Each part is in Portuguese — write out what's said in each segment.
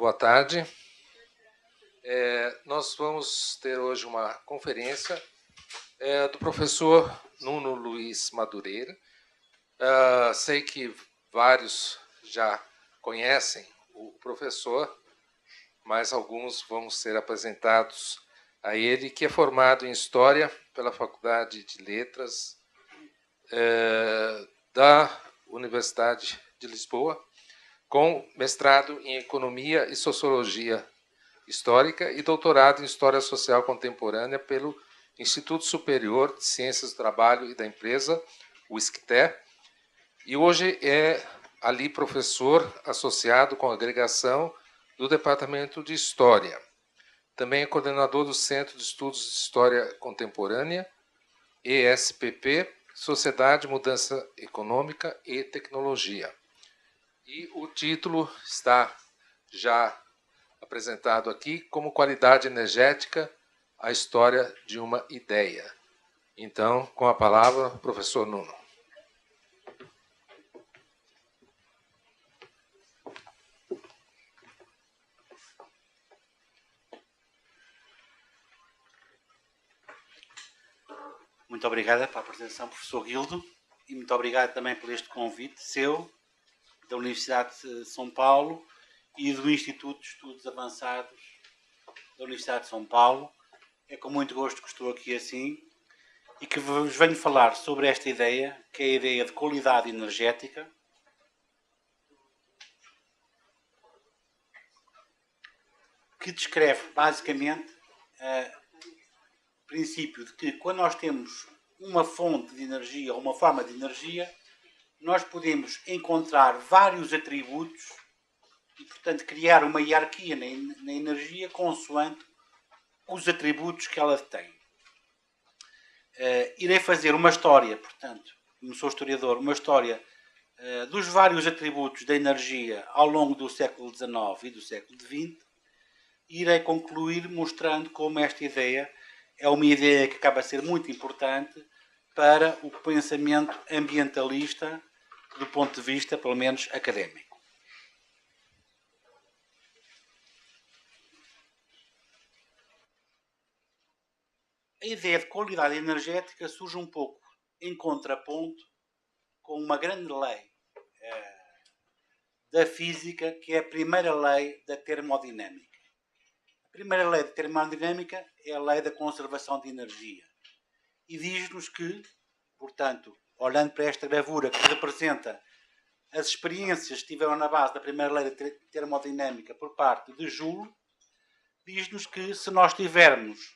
boa tarde. Nós vamos ter hoje uma conferência do professor Nuno Luiz Madureira. Sei que vários já conhecem o professor, mas alguns vão ser apresentados a ele, que é formado em História pela Faculdade de Letras da Universidade de Lisboa, com mestrado em Economia e Sociologia Histórica e doutorado em História Social Contemporânea pelo Instituto Superior de Ciências do Trabalho e da Empresa, o ISCTE, e hoje é ali professor associado com agregação do Departamento de História. Também é coordenador do Centro de Estudos de História Contemporânea, ESPP, Sociedade, Mudança Econômica e Tecnologia. E o título está já apresentado aqui como Qualidade Energética, a História de uma Ideia. Então, com a palavra, professor Nuno. Muito obrigada pela apresentação, professor Guildo, e muito obrigado também por este convite seu, da Universidade de São Paulo e do Instituto de Estudos Avançados da Universidade de São Paulo. É com muito gosto que estou aqui assim e que vos venho falar sobre esta ideia, que é a ideia de qualidade energética, que descreve basicamente o princípio de que quando nós temos uma fonte de energia ou uma forma de energia, nós podemos encontrar vários atributos e, portanto, criar uma hierarquia na energia consoante os atributos que ela tem. Irei fazer uma história, portanto, como sou historiador, uma história dos vários atributos da energia ao longo do século XIX e do século XX, e irei concluir mostrando como esta ideia é uma ideia que acaba a ser muito importante para o pensamento ambientalista do ponto de vista, pelo menos, académico. A ideia de qualidade energética surge um pouco em contraponto com uma grande lei da física, que é a primeira lei da termodinâmica. A primeira lei da termodinâmica é a lei da conservação de energia. E diz-nos que, portanto, olhando para esta gravura que representa as experiências que estiveram na base da primeira lei da termodinâmica por parte de Joule, diz-nos que se nós tivermos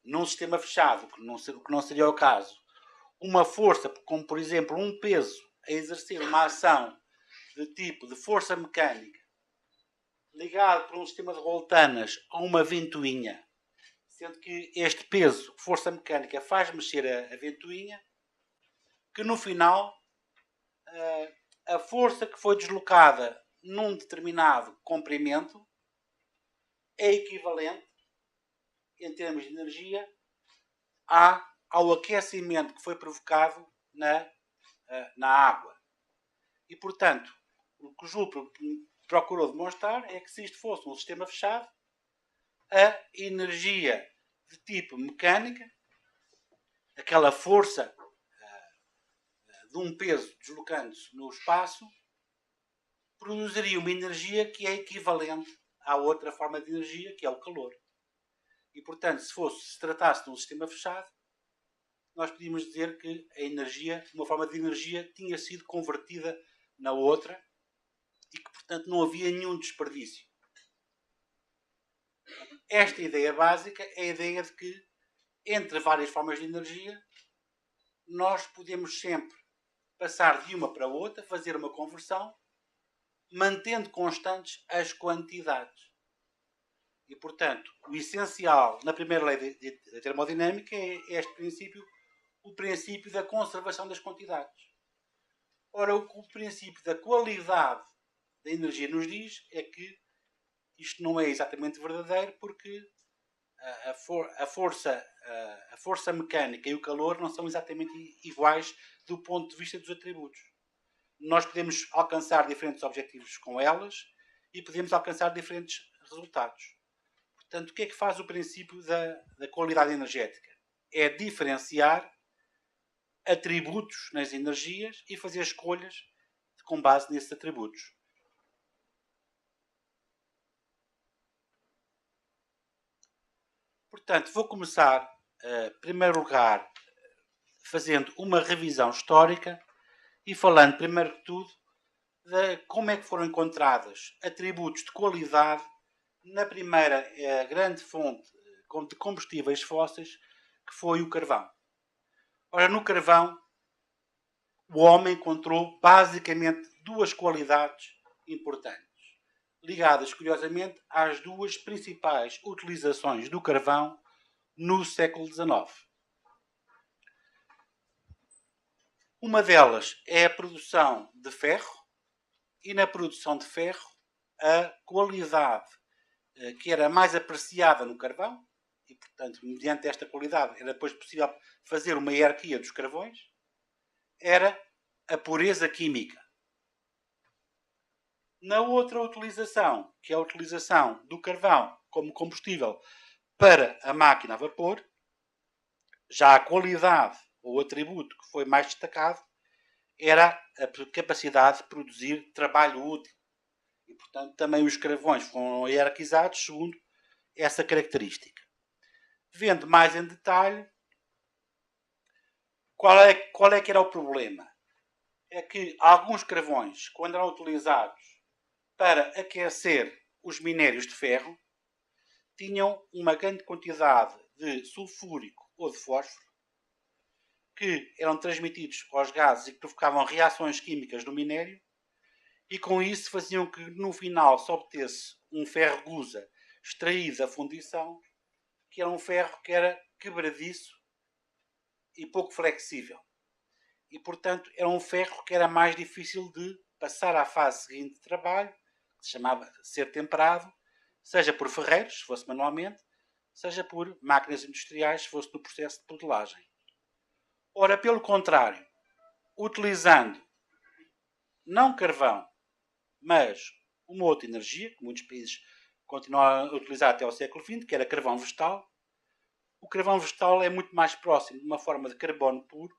num sistema fechado, que não seria o caso, uma força, como por exemplo um peso, a exercer uma ação de tipo de força mecânica ligado por um sistema de voltanas a uma ventoinha, sendo que este peso, força mecânica, faz mexer a ventoinha, que no final a força que foi deslocada num determinado comprimento é equivalente, em termos de energia, ao aquecimento que foi provocado na água. E, portanto, o que o Joule procurou demonstrar é que se isto fosse um sistema fechado, a energia de tipo mecânica, aquela força de um peso deslocando-se no espaço, produziria uma energia que é equivalente à outra forma de energia, que é o calor. E, portanto, se tratasse de um sistema fechado, nós podíamos dizer que a energia, uma forma de energia, tinha sido convertida na outra e que, portanto, não havia nenhum desperdício. Esta ideia básica é a ideia de que, entre várias formas de energia, nós podemos sempre passar de uma para outra, fazer uma conversão, mantendo constantes as quantidades. E, portanto, o essencial na primeira lei da termodinâmica é este princípio, o princípio da conservação das quantidades. Ora, o que o princípio da qualidade da energia nos diz é que isto não é exatamente verdadeiro, porque a força mecânica e o calor não são exatamente iguais do ponto de vista dos atributos. Nós podemos alcançar diferentes objetivos com elas e podemos alcançar diferentes resultados. Portanto, o que é que faz o princípio da qualidade energética? É diferenciar atributos nas energias e fazer escolhas com base nesses atributos. Portanto, vou começar, em primeiro lugar, fazendo uma revisão histórica e falando, primeiro que tudo, de como é que foram encontrados atributos de qualidade na primeira grande fonte de combustíveis fósseis, que foi o carvão. Ora, no carvão, o homem encontrou basicamente duas qualidades importantes, ligadas, curiosamente, às duas principais utilizações do carvão no século XIX. Uma delas é a produção de ferro, e na produção de ferro, a qualidade que era mais apreciada no carvão, e portanto, mediante esta qualidade, era depois possível fazer uma hierarquia dos carvões, era a pureza química. Na outra utilização, que é a utilização do carvão como combustível para a máquina a vapor, já a qualidade ou atributo que foi mais destacado era a capacidade de produzir trabalho útil. E, portanto, também os carvões foram hierarquizados segundo essa característica. Vendo mais em detalhe, qual é que era o problema? É que alguns carvões, quando eram utilizados para aquecer os minérios de ferro, tinham uma grande quantidade de sulfúrico ou de fósforo, que eram transmitidos aos gases e que provocavam reações químicas no minério, e com isso faziam que no final se obtesse um ferro gusa extraído da fundição, que era um ferro que era quebradiço e pouco flexível. E, portanto, era um ferro que era mais difícil de passar à fase seguinte de trabalho, que se chamava ser temperado, seja por ferreiros, se fosse manualmente, seja por máquinas industriais, se fosse no processo de modelagem. Ora, pelo contrário, utilizando não carvão, mas uma outra energia, que muitos países continuam a utilizar até ao século XX, que era carvão vegetal. O carvão vegetal é muito mais próximo de uma forma de carbono puro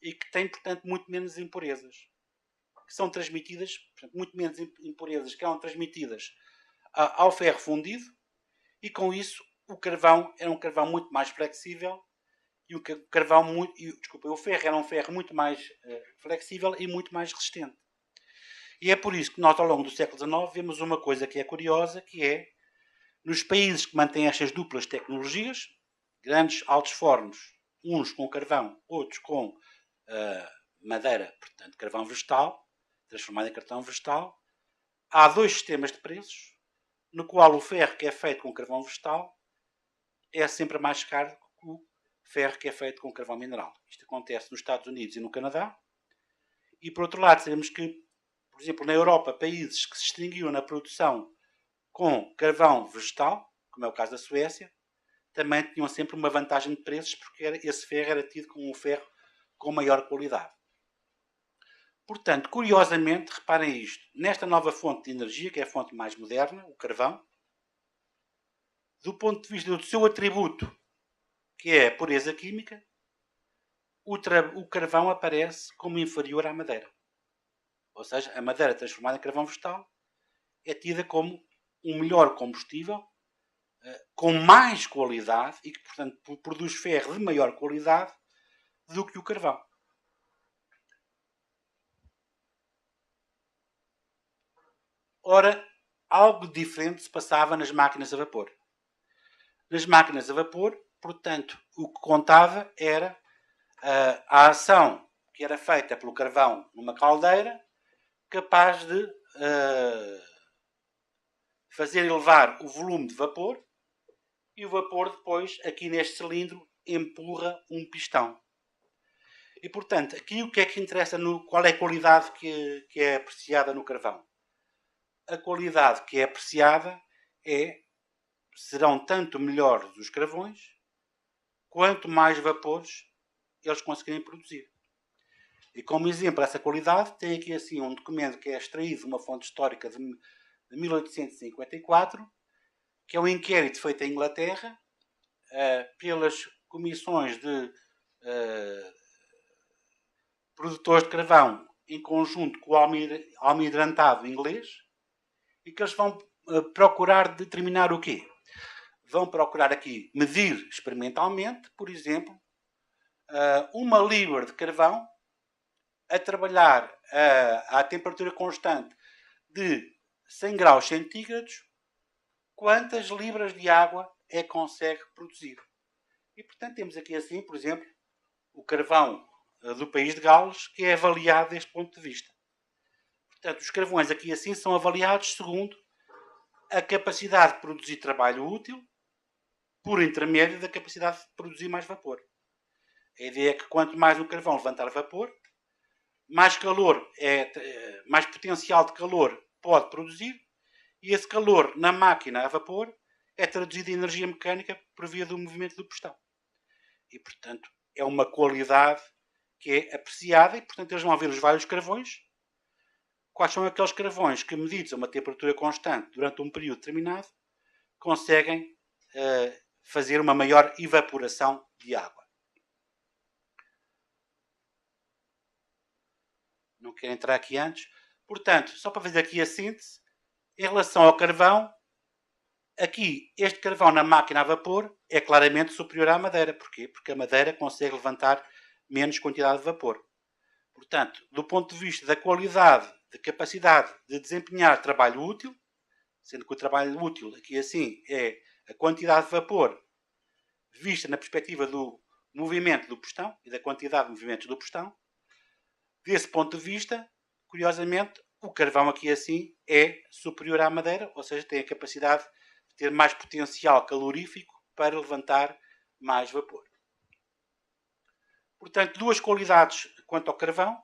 e que tem, portanto, muito menos impurezas, que são transmitidas, portanto, muito menos impurezas que eram transmitidas ao ferro fundido, e com isso o carvão era um carvão muito mais flexível e o ferro era um ferro muito mais flexível e muito mais resistente. E é por isso que nós, ao longo do século XIX, vemos uma coisa que é curiosa, que é, nos países que mantêm estas duplas tecnologias, grandes altos fornos, uns com carvão, outros com madeira, portanto, carvão vegetal, transformado em cartão vegetal, há dois sistemas de preços, no qual o ferro que é feito com carvão vegetal é sempre mais caro que o ferro que é feito com carvão mineral. Isto acontece nos Estados Unidos e no Canadá. E, por outro lado, sabemos que, por exemplo, na Europa, países que se distinguiam na produção com carvão vegetal, como é o caso da Suécia, também tinham sempre uma vantagem de preços, porque esse ferro era tido como um ferro com maior qualidade. Portanto, curiosamente, reparem isto, nesta nova fonte de energia, que é a fonte mais moderna, o carvão, do ponto de vista do seu atributo, que é a pureza química, o carvão aparece como inferior à madeira. Ou seja, a madeira transformada em carvão vegetal é tida como um melhor combustível, com mais qualidade e que, portanto, produz ferro de maior qualidade do que o carvão. Ora, algo diferente se passava nas máquinas a vapor. Nas máquinas a vapor, portanto, o que contava era a ação que era feita pelo carvão numa caldeira, capaz de fazer elevar o volume de vapor, e o vapor depois, aqui neste cilindro, empurra um pistão. E, portanto, aqui o que é que interessa, qual é a qualidade que é apreciada no carvão? A qualidade que é apreciada serão tanto melhores os carvões, quanto mais vapores eles conseguirem produzir. E como exemplo essa qualidade, tem aqui assim um documento que é extraído de uma fonte histórica de 1854, que é um inquérito feito em Inglaterra pelas comissões de produtores de carvão em conjunto com o almirantado inglês, e que eles vão procurar determinar o quê? Vão procurar aqui medir experimentalmente, por exemplo, uma libra de carvão a trabalhar à temperatura constante de 100 graus centígrados, quantas libras de água é que consegue produzir. E, portanto, temos aqui assim, por exemplo, o carvão do país de Gales, que é avaliado deste ponto de vista. Portanto, os carvões aqui assim são avaliados segundo a capacidade de produzir trabalho útil por intermédio da capacidade de produzir mais vapor. A ideia é que quanto mais o carvão levantar vapor, mais calor, mais potencial de calor pode produzir, e esse calor na máquina a vapor é traduzido em energia mecânica por via do movimento do pistão. E, portanto, é uma qualidade que é apreciada, e, portanto, eles vão ver os vários carvões. Quais são aqueles carvões que, medidos a uma temperatura constante durante um período determinado, conseguem fazer uma maior evaporação de água. Não quero entrar aqui antes. Portanto, só para fazer aqui a síntese, em relação ao carvão, aqui, este carvão na máquina a vapor é claramente superior à madeira. Porquê? Porque a madeira consegue levantar menos quantidade de vapor. Portanto, do ponto de vista da qualidade, da capacidade de desempenhar trabalho útil, sendo que o trabalho útil aqui assim é a quantidade de vapor vista na perspectiva do movimento do pistão e da quantidade de movimentos do pistão, desse ponto de vista, curiosamente, o carvão aqui assim é superior à madeira, ou seja, tem a capacidade de ter mais potencial calorífico para levantar mais vapor. Portanto, duas qualidades quanto ao carvão: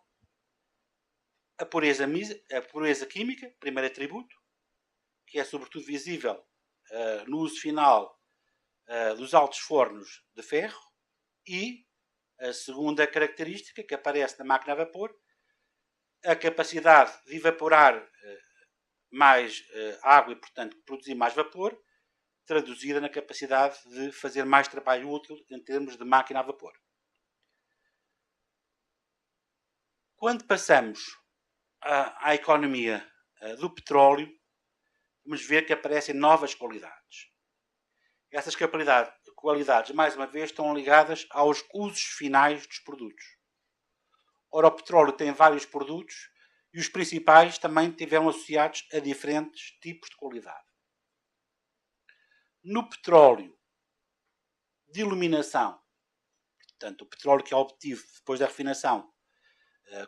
a pureza química, primeiro atributo, que é sobretudo visível no uso final dos altos fornos de ferro, e a segunda característica que aparece na máquina a vapor, a capacidade de evaporar mais água e, portanto, produzir mais vapor, traduzida na capacidade de fazer mais trabalho útil em termos de máquina a vapor. Quando passamos à economia do petróleo, vamos ver que aparecem novas qualidades. Essas qualidades, mais uma vez, estão ligadas aos usos finais dos produtos. Ora, o petróleo tem vários produtos e os principais também estiveram associados a diferentes tipos de qualidade. No petróleo de iluminação, portanto, o petróleo que é obtido depois da refinação,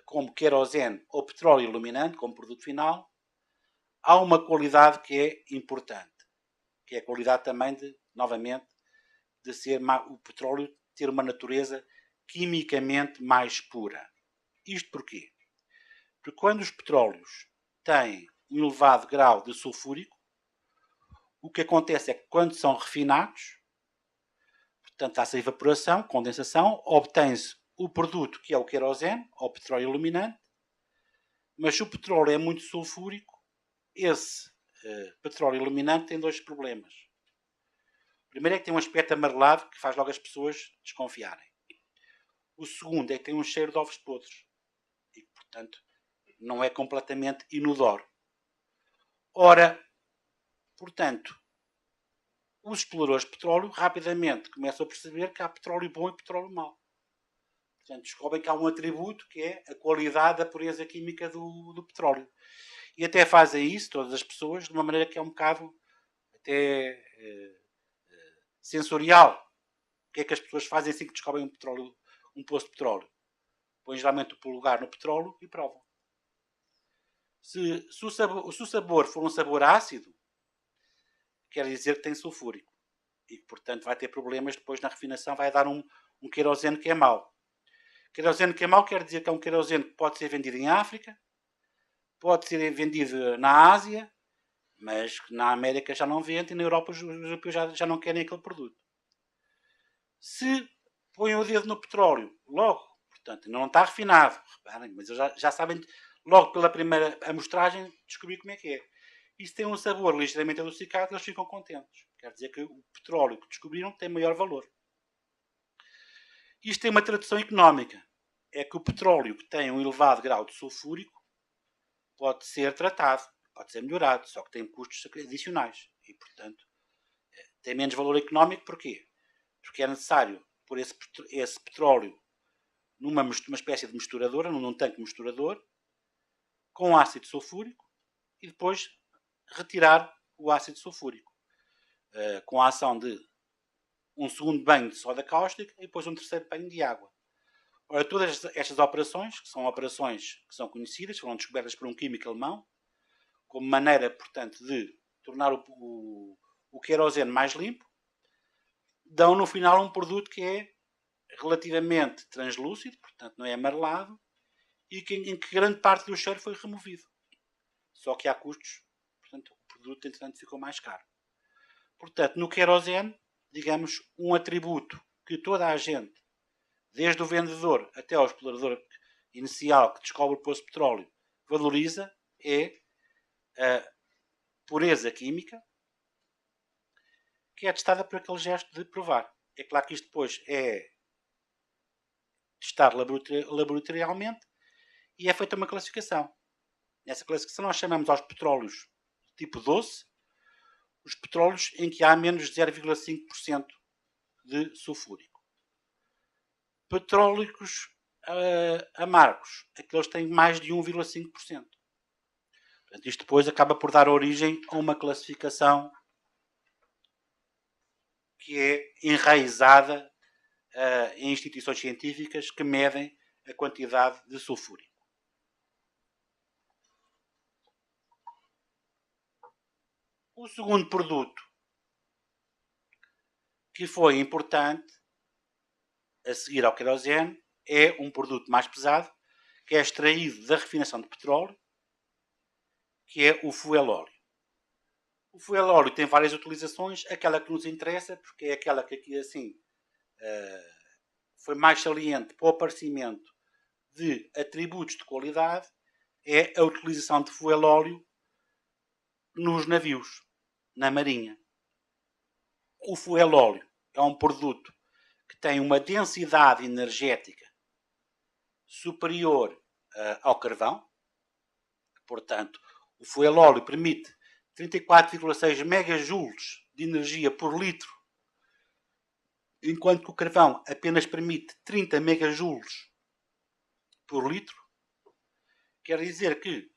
como querosene ou petróleo iluminante, como produto final, há uma qualidade que é importante, que é a qualidade também novamente, de ser o petróleo ter uma natureza quimicamente mais pura. Isto porquê? Porque quando os petróleos têm um elevado grau de sulfúrico, o que acontece é que quando são refinados, portanto há-se a evaporação, condensação, obtém-se o produto que é o querosene, ou petróleo iluminante, mas se o petróleo é muito sulfúrico, esse petróleo iluminante tem dois problemas. O primeiro é que tem um aspecto amarelado que faz logo as pessoas desconfiarem. O segundo é que tem um cheiro de ovos podres e, portanto, não é completamente inodoro. Ora, portanto, os exploradores de petróleo rapidamente começam a perceber que há petróleo bom e petróleo mau. Portanto, descobrem que há um atributo que é a qualidade da pureza química do petróleo. E até fazem isso, todas as pessoas, de uma maneira que é um bocado até sensorial. O que é que as pessoas fazem assim que descobrem um poço de petróleo? Põem geralmente o polegar no petróleo e provam. Se o sabor for um sabor ácido, quer dizer que tem sulfúrico. E, portanto, vai ter problemas depois na refinação, vai dar um querosene que é mau. Querosene que é mau quer dizer que é um querosene que pode ser vendido em África, pode ser vendido na Ásia, mas na América já não vende e na Europa os europeus já não querem aquele produto. Se põem o dedo no petróleo, logo, portanto, não está refinado, reparem, mas já sabem, logo pela primeira amostragem, descobrir como é que é. E se tem um sabor ligeiramente adocicado, eles ficam contentes. Quer dizer que o petróleo que descobriram tem maior valor. Isto tem uma tradução económica. É que o petróleo que tem um elevado grau de sulfúrico pode ser tratado, pode ser melhorado, só que tem custos adicionais. E, portanto, tem menos valor económico. Porquê? Porque é necessário pôr esse petróleo numa espécie de misturadora, num tanque misturador, com ácido sulfúrico, e depois retirar o ácido sulfúrico, com a ação de um segundo banho de soda cáustica e depois um terceiro banho de água. Ora, todas estas operações, que são operações que são conhecidas, foram descobertas por um químico alemão, como maneira, portanto, de tornar o querosene mais limpo, dão no final um produto que é relativamente translúcido, portanto não é amarelado, e em que grande parte do cheiro foi removido. Só que há custos, portanto o produto entretanto ficou mais caro. Portanto, no querosene, digamos, um atributo que toda a gente, desde o vendedor até ao explorador inicial que descobre o poço de petróleo, valoriza, é a pureza química, que é testada por aquele gesto de provar. É claro que isto depois é testado laboratorialmente e é feita uma classificação. Nessa classificação nós chamamos aos petróleos tipo doce, os petróleos em que há menos de 0,5% de sulfúrico. Petrólicos amargos, aqueles que têm mais de 1,5%. Portanto, isto depois acaba por dar origem a uma classificação que é enraizada em instituições científicas que medem a quantidade de sulfúrico. O segundo produto que foi importante a seguir ao querosene é um produto mais pesado que é extraído da refinação de petróleo, que é o fuel óleo. O fuel óleo tem várias utilizações, aquela que nos interessa, porque é aquela que aqui assim foi mais saliente para o aparecimento de atributos de qualidade, é a utilização de fuel óleo nos navios, na marinha. O fuel óleo é um produto que tem uma densidade energética superior ao carvão. Portanto, o fuel óleo permite 34,6 megajoules de energia por litro, enquanto que o carvão apenas permite 30 megajoules por litro. Quer dizer que,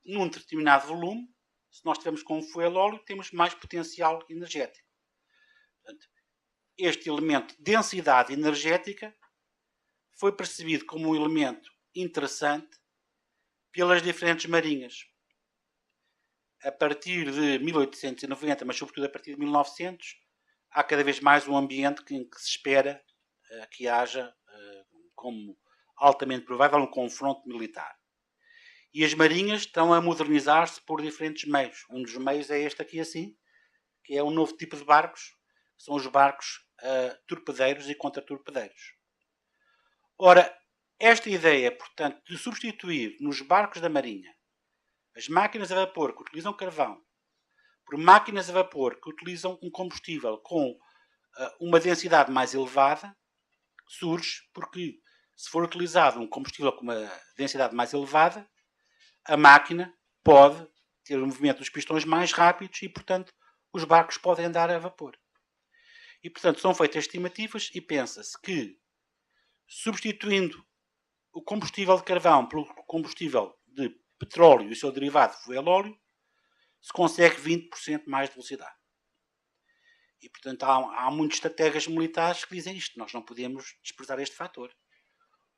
num determinado volume, se nós estivermos com um fuel óleo, temos mais potencial energético. Portanto, este elemento de densidade energética foi percebido como um elemento interessante pelas diferentes marinhas. A partir de 1890, mas sobretudo a partir de 1900, há cada vez mais um ambiente em que se espera que haja, como altamente provável, um confronto militar. E as marinhas estão a modernizar-se por diferentes meios. Um dos meios é este aqui assim, que é um novo tipo de barcos, que são os barcos torpedeiros e contra-torpedeiros. Ora, esta ideia, portanto, de substituir nos barcos da marinha as máquinas a vapor que utilizam carvão por máquinas a vapor que utilizam um combustível com uma densidade mais elevada, surge porque, se for utilizado um combustível com uma densidade mais elevada, a máquina pode ter o movimento dos pistões mais rápidos e, portanto, os barcos podem andar a vapor. E, portanto, são feitas estimativas e pensa-se que, substituindo o combustível de carvão pelo combustível de petróleo e o seu derivado, fuel óleo, se consegue 20% mais de velocidade. E, portanto, há muitos estrategas militares que dizem isto. Nós não podemos desprezar este fator.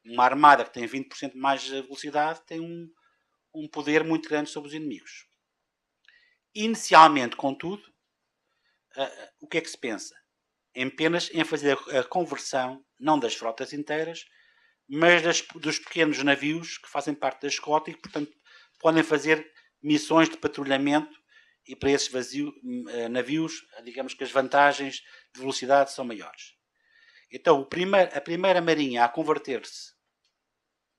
Uma armada que tem 20% mais de velocidade tem um poder muito grande sobre os inimigos. Inicialmente, contudo, o que é que se pensa? Apenas em fazer a conversão, não das frotas inteiras, mas dos pequenos navios que fazem parte da escota e que, portanto, podem fazer missões de patrulhamento, e para esses navios, digamos que as vantagens de velocidade são maiores. Então, a primeira marinha a converter-se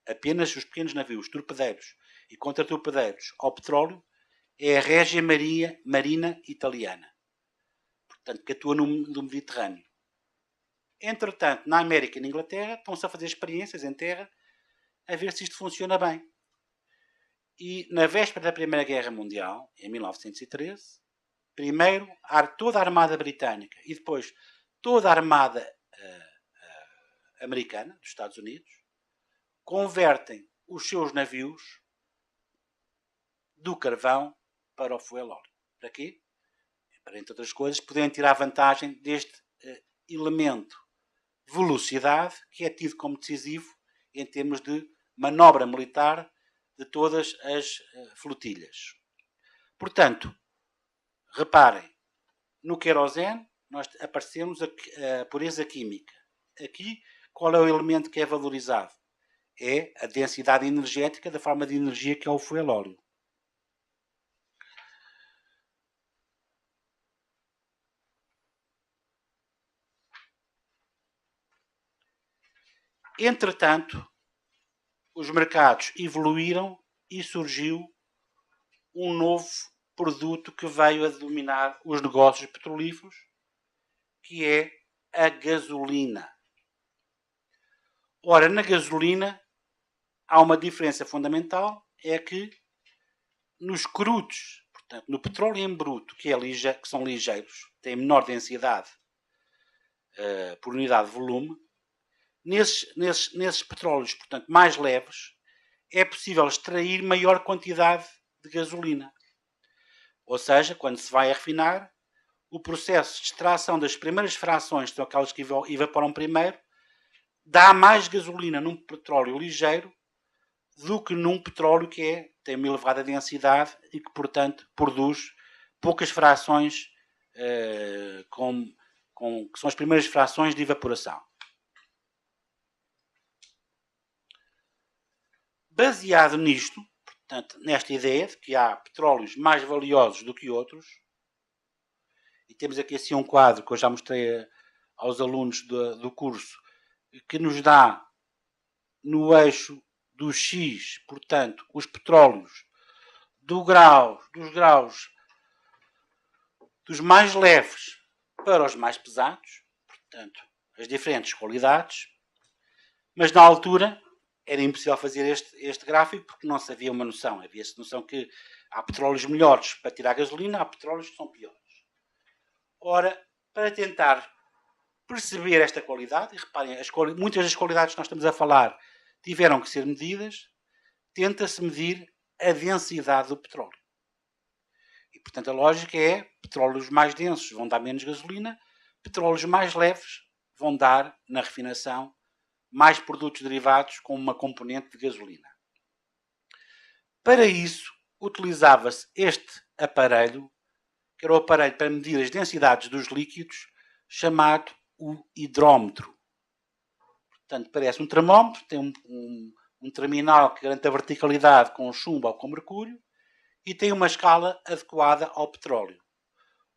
apenas os pequenos navios torpedeiros e contra-torpedeiros ao petróleo é a Regia Marina Italiana, portanto, que atua no Mediterrâneo. Entretanto, na América e na Inglaterra, estão-se a fazer experiências em terra a ver se isto funciona bem. E na véspera da Primeira Guerra Mundial, em 1913, primeiro toda a Armada Britânica e depois toda a Armada Americana, dos Estados Unidos, convertem os seus navios do carvão para o fuel óleo. Para quê? Para, entre outras coisas, poderem tirar vantagem deste elemento velocidade que é tido como decisivo em termos de manobra militar de todas as flotilhas. Portanto, reparem, no querosene nós aparecemos a pureza química. Aqui, qual é o elemento que é valorizado? É a densidade energética da forma de energia que é o fuel óleo. Entretanto, os mercados evoluíram e surgiu um novo produto que veio a dominar os negócios petrolíferos, que é a gasolina. Ora, na gasolina há uma diferença fundamental, é que nos crudos, portanto, no petróleo em bruto, que são ligeiros, têm menor densidade por unidade de volume, nesses petróleos, portanto, mais leves, é possível extrair maior quantidade de gasolina. Ou seja, quando se vai a refinar, o processo de extração das primeiras frações, que são aquelas que evaporam primeiro, dá mais gasolina num petróleo ligeiro do que num petróleo que tem uma elevada densidade e que, portanto, produz poucas frações que são as primeiras frações de evaporação. Baseado nisto, portanto, nesta ideia de que há petróleos mais valiosos do que outros, e temos aqui assim um quadro que eu já mostrei aos alunos do curso, que nos dá no eixo do X, portanto, os petróleos dos graus dos mais leves para os mais pesados, portanto, as diferentes qualidades, mas na altura era impossível fazer este gráfico porque não se havia uma noção. Havia-se noção que há petróleos melhores para tirar gasolina, há petróleos que são piores. Ora, para tentar perceber esta qualidade, e reparem, muitas das qualidades que nós estamos a falar tiveram que ser medidas, tenta-se medir a densidade do petróleo. E, portanto, a lógica é, petróleos mais densos vão dar menos gasolina, petróleos mais leves vão dar, na refinação, mais produtos derivados com uma componente de gasolina. Para isso, utilizava-se este aparelho, que era o aparelho para medir as densidades dos líquidos, chamado o hidrómetro. Portanto, parece um termómetro, tem um terminal que garante a verticalidade com chumbo ou com mercúrio e tem uma escala adequada ao petróleo.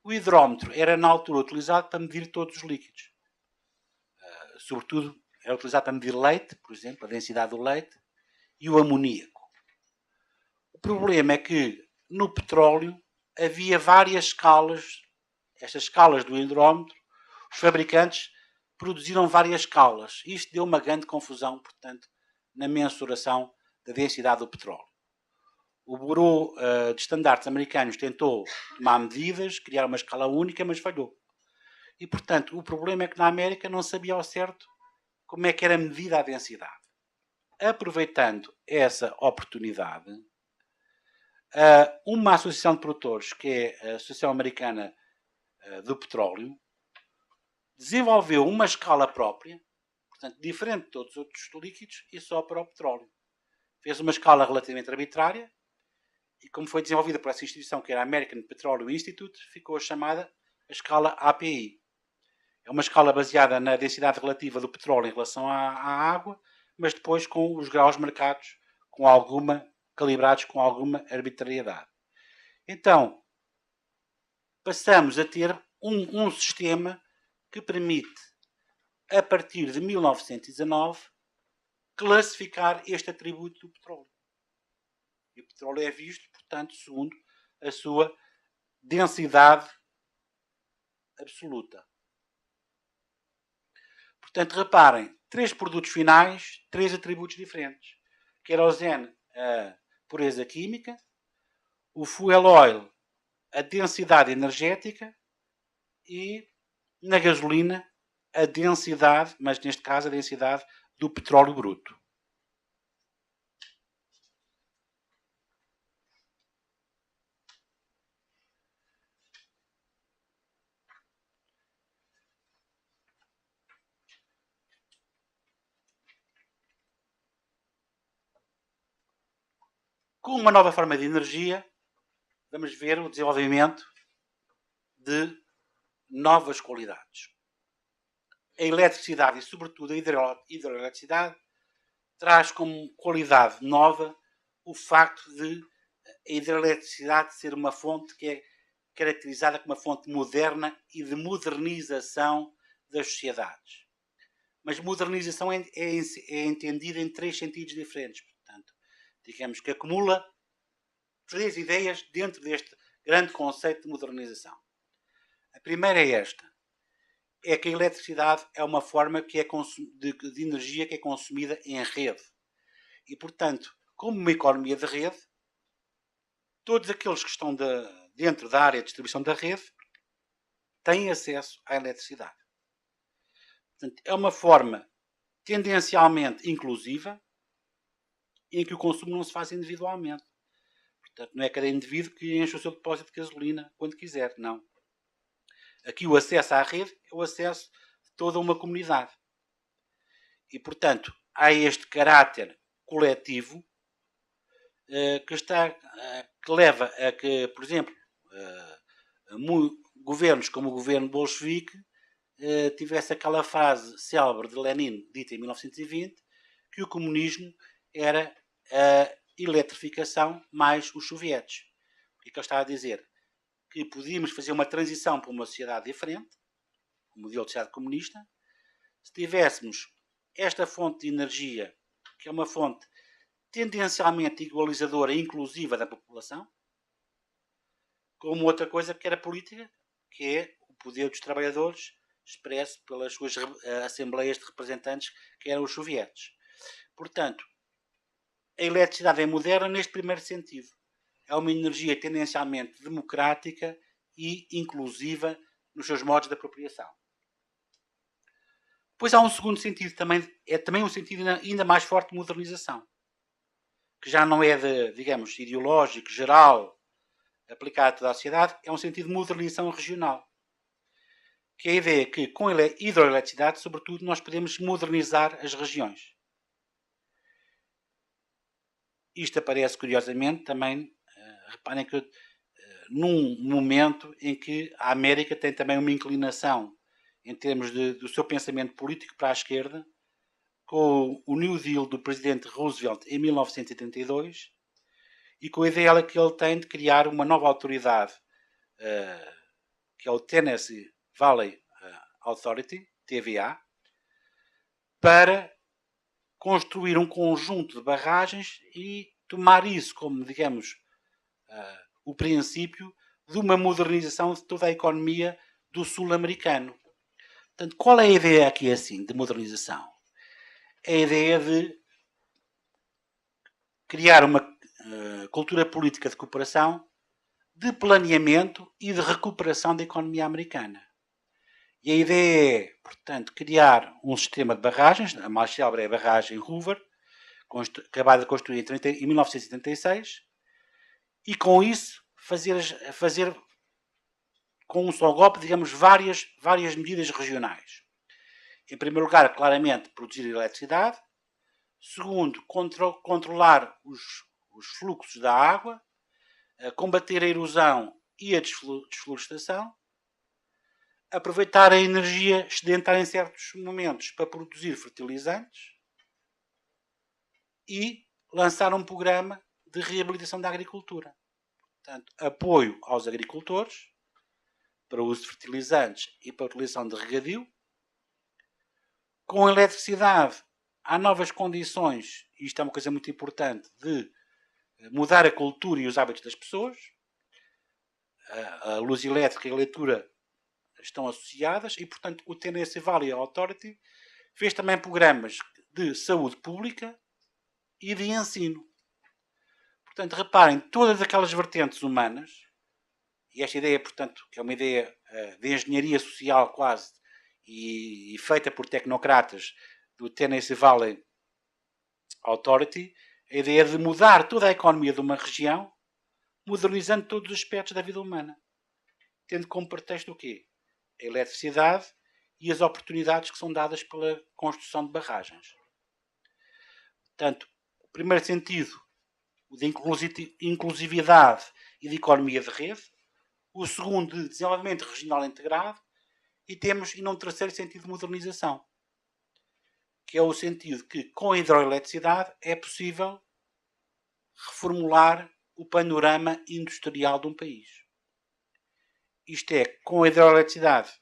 O hidrómetro era, na altura, utilizado para medir todos os líquidos. Sobretudo, era utilizado para medir leite, por exemplo, a densidade do leite, e o amoníaco. O problema é que, no petróleo, havia várias escalas. Estas escalas do hidrómetro, os fabricantes produziram várias escalas. Isto deu uma grande confusão, portanto, na mensuração da densidade do petróleo. O Bureau de Estandartes americanos tentou tomar medidas, criar uma escala única, mas falhou. E, portanto, o problema é que na América não sabia ao certo como é que era medida a densidade. Aproveitando essa oportunidade, uma associação de produtores, que é a Associação Americana do Petróleo, desenvolveu uma escala própria, portanto, diferente de todos os outros líquidos, e só para o petróleo. Fez uma escala relativamente arbitrária, e como foi desenvolvida por essa instituição, que era a American Petroleum Institute, ficou chamada a escala API. É uma escala baseada na densidade relativa do petróleo em relação à água, mas depois com os graus marcados, calibrados com alguma arbitrariedade. Então, passamos a ter um sistema que permite, a partir de 1919, classificar este atributo do petróleo. E o petróleo é visto, portanto, segundo a sua densidade absoluta. Portanto, reparem, 3 produtos finais, 3 atributos diferentes. Querosene, a pureza química, o fuel oil, a densidade energética e, na gasolina, a densidade, mas neste caso a densidade do petróleo bruto. Com uma nova forma de energia, vamos ver o desenvolvimento de novas qualidades. A eletricidade e, sobretudo, a hidroeletricidade traz como qualidade nova o facto de a hidroeletricidade ser uma fonte que é caracterizada como uma fonte moderna e de modernização das sociedades. Mas modernização é entendida em 3 sentidos diferentes. Portanto, digamos que acumula 3 ideias dentro deste grande conceito de modernização. A primeira é esta. É que a eletricidade é uma forma que é de energia que é consumida em rede. E, portanto, como uma economia de rede, todos aqueles que estão dentro da área de distribuição da rede têm acesso à eletricidade. Portanto, é uma forma tendencialmente inclusiva em que o consumo não se faz individualmente. Portanto, não é cada indivíduo que enche o seu depósito de gasolina quando quiser, não. Aqui o acesso à rede é o acesso de toda uma comunidade. E, portanto, há este caráter coletivo que leva a que, por exemplo, governos como o governo bolchevique tivesse aquela frase célebre de Lenin, dita em 1920, que o comunismo era a eletrificação mais os sovietes. O que ele estava a dizer? Que podíamos fazer uma transição para uma sociedade diferente, um modelo de sociedade comunista, se tivéssemos esta fonte de energia, que é uma fonte tendencialmente igualizadora e inclusiva da população, como outra coisa que era política, que é o poder dos trabalhadores expresso pelas suas assembleias de representantes, que eram os sovietes. Portanto, a eletricidade é moderna neste primeiro sentido. É uma energia tendencialmente democrática e inclusiva nos seus modos de apropriação. Depois há um segundo sentido, é também um sentido ainda mais forte de modernização, que já não é digamos, ideológico, geral, aplicado a toda a sociedade, é um sentido de modernização regional. Que é a ideia que, com a hidroeletricidade, sobretudo, nós podemos modernizar as regiões. Isto aparece, curiosamente, também, reparem que num momento em que a América tem também uma inclinação, em termos do seu pensamento político, para a esquerda, com o New Deal do presidente Roosevelt em 1932 e com a ideia que ele tem de criar uma nova autoridade, que é o Tennessee Valley Authority, TVA, para construir um conjunto de barragens e tomar isso como, digamos, o princípio de uma modernização de toda a economia do sul-americano. Portanto, qual é a ideia aqui assim de modernização? É a ideia de criar uma cultura política de cooperação, de planeamento e de recuperação da economia americana. E a ideia é, portanto, criar um sistema de barragens, a mais célebre é a barragem Hoover, acabada de construir em 1976, e com isso fazer com um só golpe, digamos, várias medidas regionais. Em primeiro lugar, claramente, produzir eletricidade. Segundo, controlar os fluxos da água, combater a erosão e a desflorestação, aproveitar a energia excedentária em certos momentos para produzir fertilizantes e lançar um programa de reabilitação da agricultura. Portanto, apoio aos agricultores para o uso de fertilizantes e para a utilização de regadio. Com a eletricidade, há novas condições, e isto é uma coisa muito importante, de mudar a cultura e os hábitos das pessoas. a luz elétrica e a leitura estão associadas e, portanto, o Tennessee Valley Authority fez também programas de saúde pública e de ensino. Portanto, reparem, todas aquelas vertentes humanas, e esta ideia, portanto, que é uma ideia de engenharia social quase, e feita por tecnocratas do Tennessee Valley Authority, a ideia de mudar toda a economia de uma região, modernizando todos os aspectos da vida humana. Tendo como pretexto o quê? A eletricidade e as oportunidades que são dadas pela construção de barragens. Portanto, o primeiro sentido, o de inclusividade e de economia de rede. O segundo, de desenvolvimento regional integrado. E temos, num terceiro sentido, de modernização. Que é o sentido que, com a hidroeletricidade, é possível reformular o panorama industrial de um país. Isto é, com a hidroeletricidade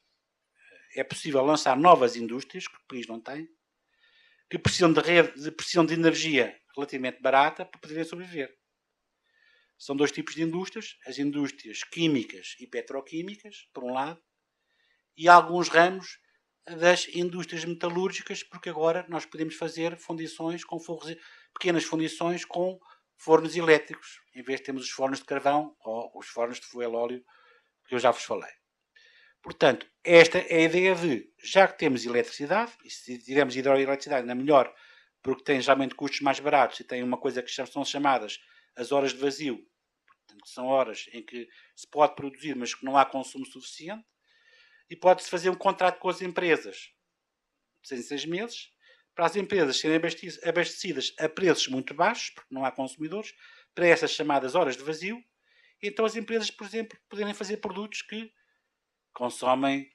é possível lançar novas indústrias que o país não tem, que precisam de energia relativamente barata para poderem sobreviver. São dois tipos de indústrias, as indústrias químicas e petroquímicas, por um lado, e alguns ramos das indústrias metalúrgicas, porque agora nós podemos fazer fundições com forros, pequenas fundições com fornos elétricos, em vez de termos os fornos de carvão ou os fornos de fuel óleo, que eu já vos falei. Portanto, esta é a ideia de, já que temos eletricidade, e se tivermos hidroeletricidade ainda melhor, porque tem geralmente custos mais baratos e tem uma coisa que são chamadas as horas de vazio, portanto, são horas em que se pode produzir, mas que não há consumo suficiente, e pode-se fazer um contrato com as empresas de 6 meses, para as empresas serem abastecidas a preços muito baixos, porque não há consumidores, para essas chamadas horas de vazio. Então as empresas, por exemplo, poderem fazer produtos que consomem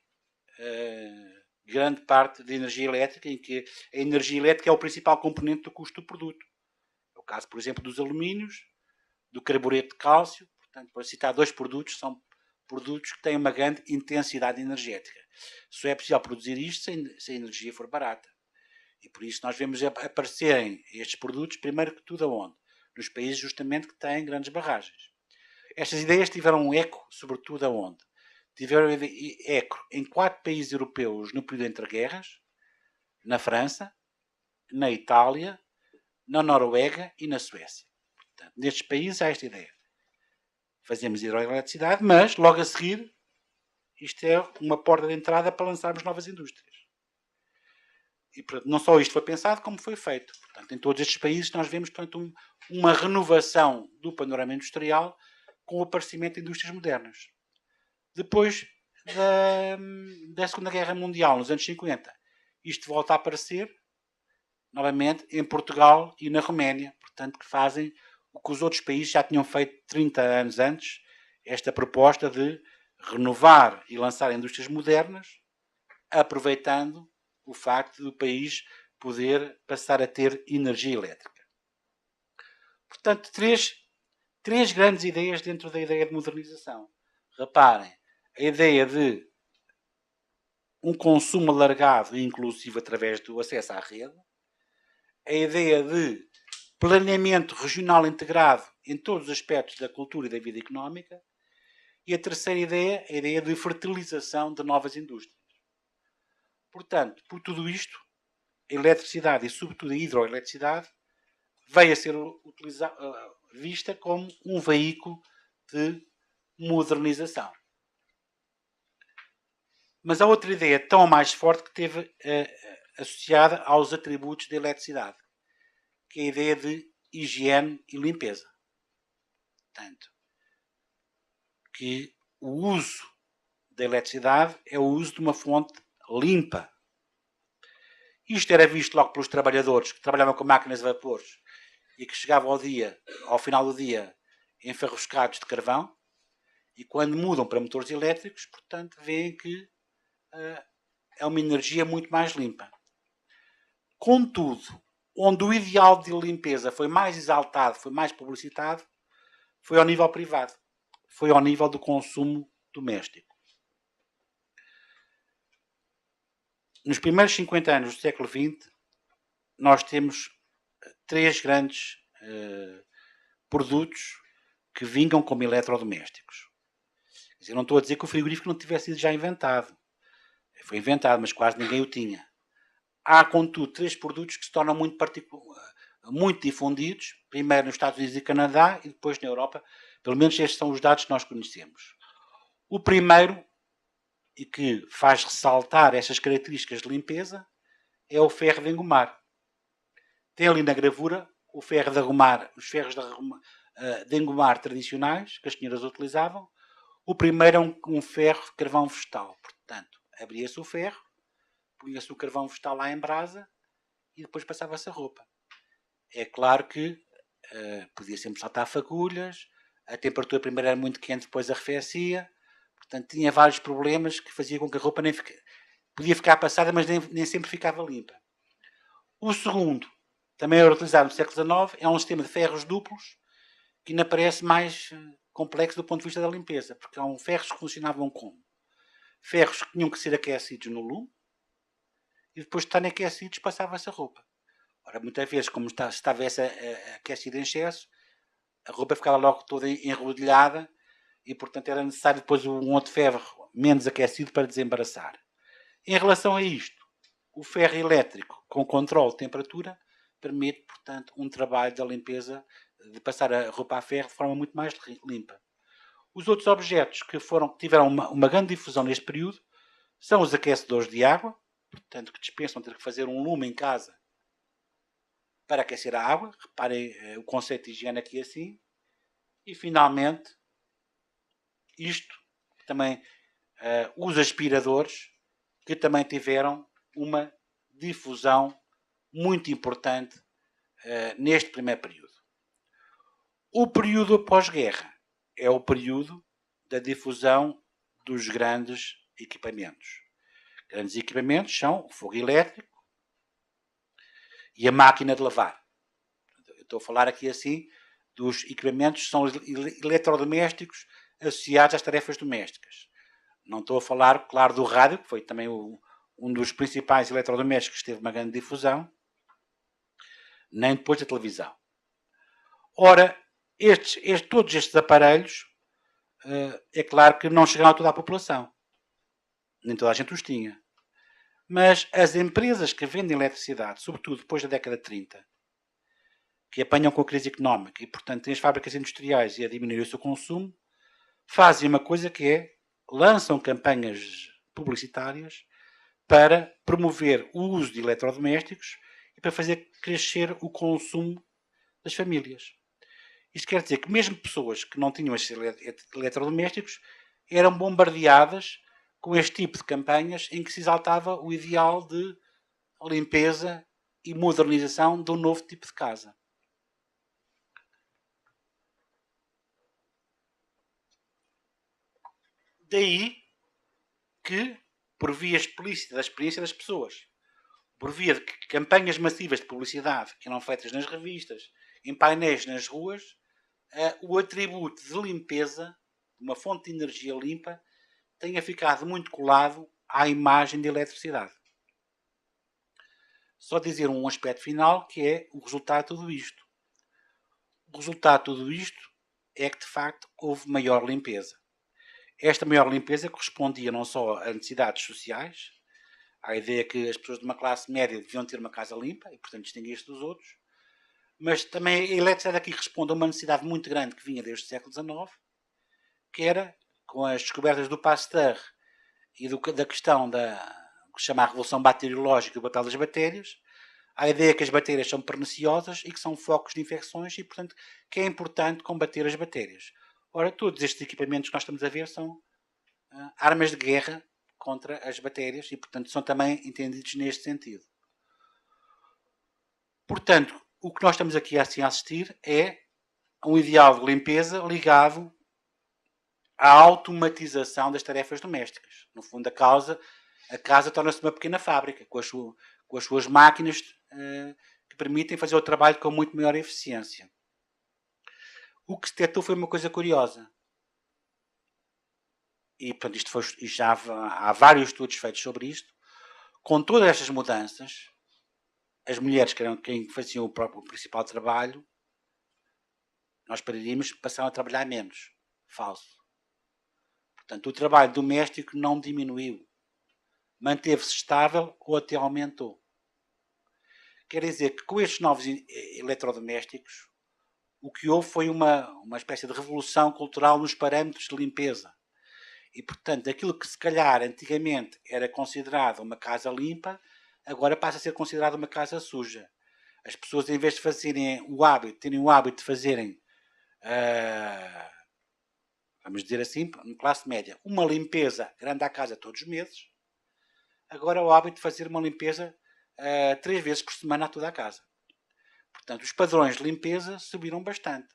grande parte de energia elétrica, em que a energia elétrica é o principal componente do custo do produto. É o caso, por exemplo, dos alumínios, do carbureto de cálcio. Portanto, para citar dois produtos, são produtos que têm uma grande intensidade energética. Só é possível produzir isto se a energia for barata. E por isso nós vemos aparecerem estes produtos, primeiro que tudo, aonde? Nos países justamente que têm grandes barragens. Estas ideias tiveram um eco, sobretudo, aonde? Tiveram eco em 4 países europeus no período entre guerras, na França, na Itália, na Noruega e na Suécia. Portanto, nestes países há esta ideia. Fazemos hidroeletricidade, mas logo a seguir isto é uma porta de entrada para lançarmos novas indústrias. E portanto, não só isto foi pensado, como foi feito. Portanto, em todos estes países nós vemos portanto, uma renovação do panorama industrial com o aparecimento de indústrias modernas. Depois da Segunda Guerra Mundial, nos anos 50, isto volta a aparecer novamente em Portugal e na Roménia. Portanto, que fazem o que os outros países já tinham feito 30 anos antes, esta proposta de renovar e lançar indústrias modernas, aproveitando o facto do país poder passar a ter energia elétrica. Portanto, três grandes ideias dentro da ideia de modernização. Reparem, a ideia de um consumo alargado e inclusivo através do acesso à rede, a ideia de planeamento regional integrado em todos os aspectos da cultura e da vida económica, e a terceira ideia, a ideia de fertilização de novas indústrias. Portanto, por tudo isto, a eletricidade e sobretudo a hidroeletricidade veio a ser vista como um veículo de modernização. Mas há outra ideia tão mais forte que esteve associada aos atributos da eletricidade, que é a ideia de higiene e limpeza. Portanto, que o uso da eletricidade é o uso de uma fonte limpa. Isto era visto logo pelos trabalhadores que trabalhavam com máquinas de vapores e que chegavam ao final do dia, enfarruscados de carvão, e quando mudam para motores elétricos, portanto, veem que é uma energia muito mais limpa. Contudo, onde o ideal de limpeza foi mais exaltado, foi mais publicitado, foi ao nível privado. Foi ao nível do consumo doméstico. Nos primeiros 50 anos do século XX, nós temos 3 grandes produtos que vingam como eletrodomésticos. Eu não estou a dizer que o frigorífico não tivesse sido já inventado. Foi inventado, mas quase ninguém o tinha. Há, contudo, 3 produtos que se tornam muito difundidos, primeiro nos Estados Unidos e Canadá e depois na Europa. Pelo menos estes são os dados que nós conhecemos. O primeiro, e que faz ressaltar estas características de limpeza, é o ferro de engomar. Tem ali na gravura o ferro de engomar, os ferros de engomar tradicionais que as senhoras utilizavam. O primeiro é um ferro de carvão vegetal. Portanto, abria-se o ferro, punha-se o carvão vegetal lá em brasa e depois passava-se a roupa. É claro que podia sempre saltar fagulhas, a temperatura primeiro era muito quente, depois arrefecia. Portanto, tinha vários problemas que faziam com que a roupa podia ficar passada, mas nem sempre ficava limpa. O segundo, também era utilizado no século XIX, é um sistema de ferros duplos que ainda parece mais complexo do ponto de vista da limpeza, porque são ferros que funcionavam como? Ferros que tinham que ser aquecidos no lume e depois de estarem aquecidos passava-se a roupa. Ora, muitas vezes, como estava essa aquecida em excesso, a roupa ficava logo toda enrodilhada e, portanto, era necessário depois um outro ferro menos aquecido para desembaraçar. Em relação a isto, o ferro elétrico com controle de temperatura permite, portanto, um trabalho da limpeza, de passar a roupa a ferro de forma muito mais limpa. Os outros objetos que tiveram uma grande difusão neste período são os aquecedores de água, portanto, que dispensam ter que fazer um lume em casa para aquecer a água. Reparem o conceito de higiene aqui assim. E, finalmente, isto também, os aspiradores, que também tiveram uma difusão muito importante neste primeiro período. O período após-guerra é o período da difusão dos grandes equipamentos. Grandes equipamentos são o fogo elétrico e a máquina de lavar. Eu estou a falar aqui assim dos equipamentos que são eletrodomésticos associados às tarefas domésticas. Não estou a falar, claro, do rádio, que foi também um dos principais eletrodomésticos que teve uma grande difusão, nem depois da televisão. Ora, todos estes aparelhos, é claro que não chegaram a toda a população. Nem toda a gente os tinha. Mas as empresas que vendem eletricidade, sobretudo depois da década de 30, que apanham com a crise económica e, portanto, têm as fábricas industriais e a diminuir o seu consumo, fazem uma coisa que é, lançam campanhas publicitárias para promover o uso de eletrodomésticos e para fazer crescer o consumo das famílias. Isto quer dizer que mesmo pessoas que não tinham estes eletrodomésticos eram bombardeadas com este tipo de campanhas em que se exaltava o ideal de limpeza e modernização de um novo tipo de casa. Daí que, por via explícita da experiência das pessoas, por via de campanhas massivas de publicidade que eram feitas nas revistas, em painéis nas ruas, o atributo de limpeza, uma fonte de energia limpa, tenha ficado muito colado à imagem de eletricidade. Só dizer um aspecto final, que é o resultado de tudo isto. O resultado de tudo isto é que, de facto, houve maior limpeza. Esta maior limpeza correspondia não só a necessidades sociais, à ideia que as pessoas de uma classe média deviam ter uma casa limpa e, portanto, distinguir-se dos outros, mas também a eletricidade aqui responde a uma necessidade muito grande que vinha desde o século XIX, que era, com as descobertas do Pasteur e da questão que se chama a Revolução Bacteriológica e o Batalha das Bactérias, a ideia que as bactérias são perniciosas e que são focos de infecções e, portanto, que é importante combater as bactérias. Ora, todos estes equipamentos que nós estamos a ver são armas de guerra contra as bactérias e, portanto, são também entendidos neste sentido. Portanto, o que nós estamos aqui assim a assistir é um ideal de limpeza ligado à automatização das tarefas domésticas. No fundo, a casa torna-se uma pequena fábrica, com as suas máquinas que permitem fazer o trabalho com muito maior eficiência. O que se detectou foi uma coisa curiosa. E, portanto, já há vários estudos feitos sobre isto. Com todas estas mudanças, as mulheres que eram quem faziam o principal trabalho, nós pararíamos, passaram a trabalhar menos. Falso. Portanto, o trabalho doméstico não diminuiu. Manteve-se estável ou até aumentou. Quer dizer que com estes novos eletrodomésticos, o que houve foi uma espécie de revolução cultural nos parâmetros de limpeza. E, portanto, aquilo que se calhar antigamente era considerado uma casa limpa, agora passa a ser considerado uma casa suja. As pessoas, em vez de fazerem terem o hábito de fazerem, vamos dizer assim, classe média, uma limpeza grande à casa todos os meses, agora o hábito de fazer uma limpeza 3 vezes por semana a toda a casa. Portanto, os padrões de limpeza subiram bastante.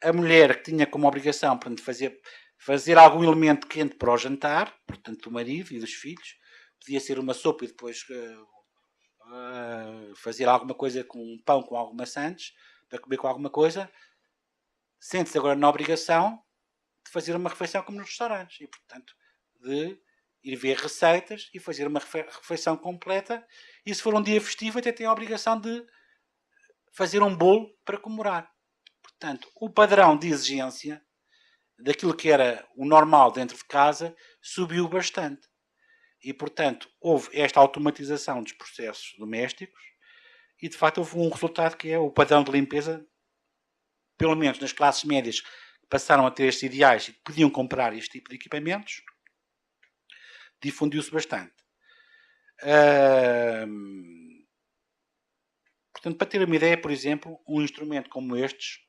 A mulher que tinha como obrigação, portanto, fazer algum elemento quente para o jantar, portanto, do marido e dos filhos, podia ser uma sopa e depois fazer alguma coisa com um pão com algumas maçãs, para comer com alguma coisa, sente-se agora na obrigação de fazer uma refeição como nos restaurantes. E, portanto, de ir ver receitas e fazer uma refeição completa. E se for um dia festivo, até tem a obrigação de fazer um bolo para comemorar. Portanto, o padrão de exigência daquilo que era o normal dentro de casa subiu bastante. E, portanto, houve esta automatização dos processos domésticos e, de facto, houve um resultado que é o padrão de limpeza, pelo menos nas classes médias que passaram a ter estes ideais e que podiam comprar este tipo de equipamentos, difundiu-se bastante. Portanto, para ter uma ideia, por exemplo, um instrumento como estes,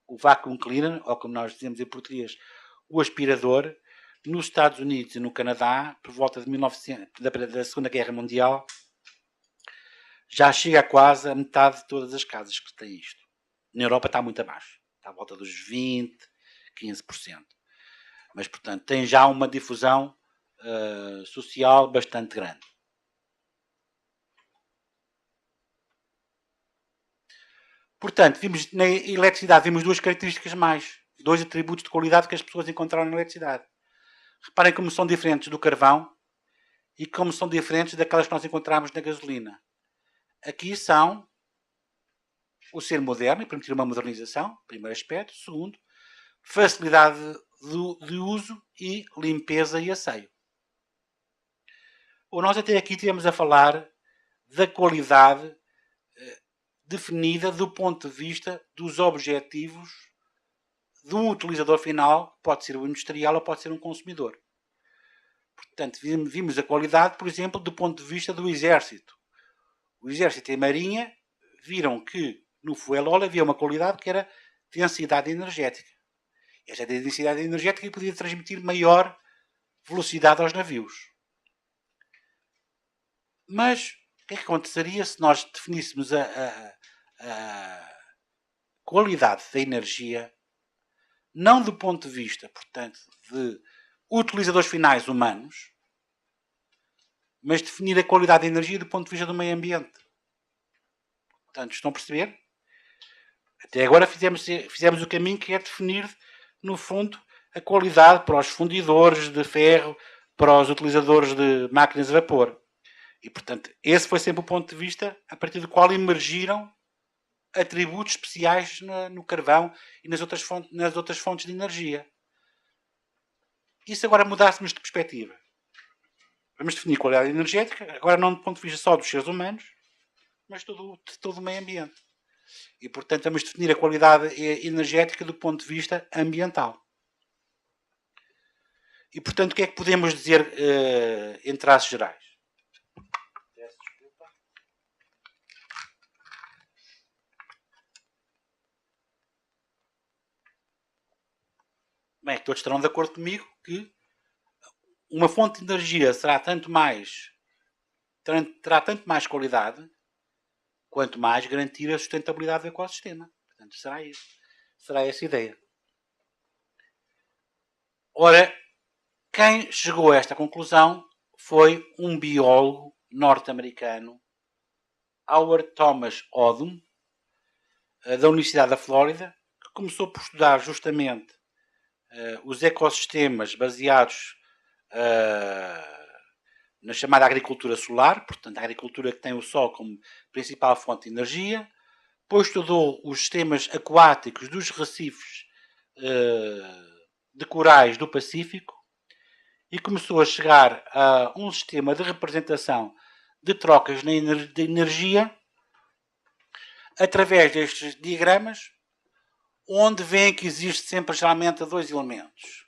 o vacuum cleaner, ou como nós dizemos em português, o aspirador, nos Estados Unidos e no Canadá, por volta de da Segunda Guerra Mundial, já chega a quase a metade de todas as casas que têm isto. Na Europa está muito abaixo. Está à volta dos 20%, 15%. Mas, portanto, tem já uma difusão social bastante grande. Portanto, na eletricidade vimos 2 características mais, 2 atributos de qualidade que as pessoas encontraram na eletricidade. Reparem como são diferentes do carvão e como são diferentes daquelas que nós encontramos na gasolina. Aqui são o ser moderno e permitir uma modernização, primeiro aspecto. Segundo, facilidade de uso e limpeza e asseio. Nós até aqui tivemos a falar da qualidade definida do ponto de vista dos objetivos de um utilizador final, que pode ser o industrial ou pode ser um consumidor. Portanto, vimos a qualidade, por exemplo, do ponto de vista do exército. O exército e a marinha viram que no fuel oil havia uma qualidade que era densidade energética. Esta densidade energética podia transmitir maior velocidade aos navios. Mas o que é que aconteceria se nós definíssemos a qualidade da energia não do ponto de vista, portanto, de utilizadores finais humanos, mas definir a qualidade da energia do ponto de vista do meio ambiente? Portanto, estão a perceber? Até agora fizemos o caminho que é definir, no fundo, a qualidade para os fundidores de ferro, para os utilizadores de máquinas a vapor. E, portanto, esse foi sempre o ponto de vista a partir do qual emergiram atributos especiais no carvão e nas outras fontes de energia. E se agora mudássemos de perspectiva? Vamos definir qualidade energética, agora não do ponto de vista só dos seres humanos, mas de todo o meio ambiente. E, portanto, vamos definir a qualidade energética do ponto de vista ambiental. E, portanto, o que é que podemos dizer em traços gerais? Bem, todos estarão de acordo comigo que uma fonte de energia terá tanto mais qualidade quanto mais garantir a sustentabilidade do ecossistema. Portanto, será isso. Será essa a ideia. Ora, quem chegou a esta conclusão foi um biólogo norte-americano, Howard Thomas Odum, da Universidade da Flórida, que começou por estudar justamente os ecossistemas baseados na chamada agricultura solar, portanto a agricultura que tem o sol como principal fonte de energia. Depois estudou os sistemas aquáticos dos recifes de corais do Pacífico e começou a chegar a um sistema de representação de trocas de energia através destes diagramas, onde veem que existe sempre geralmente dois elementos.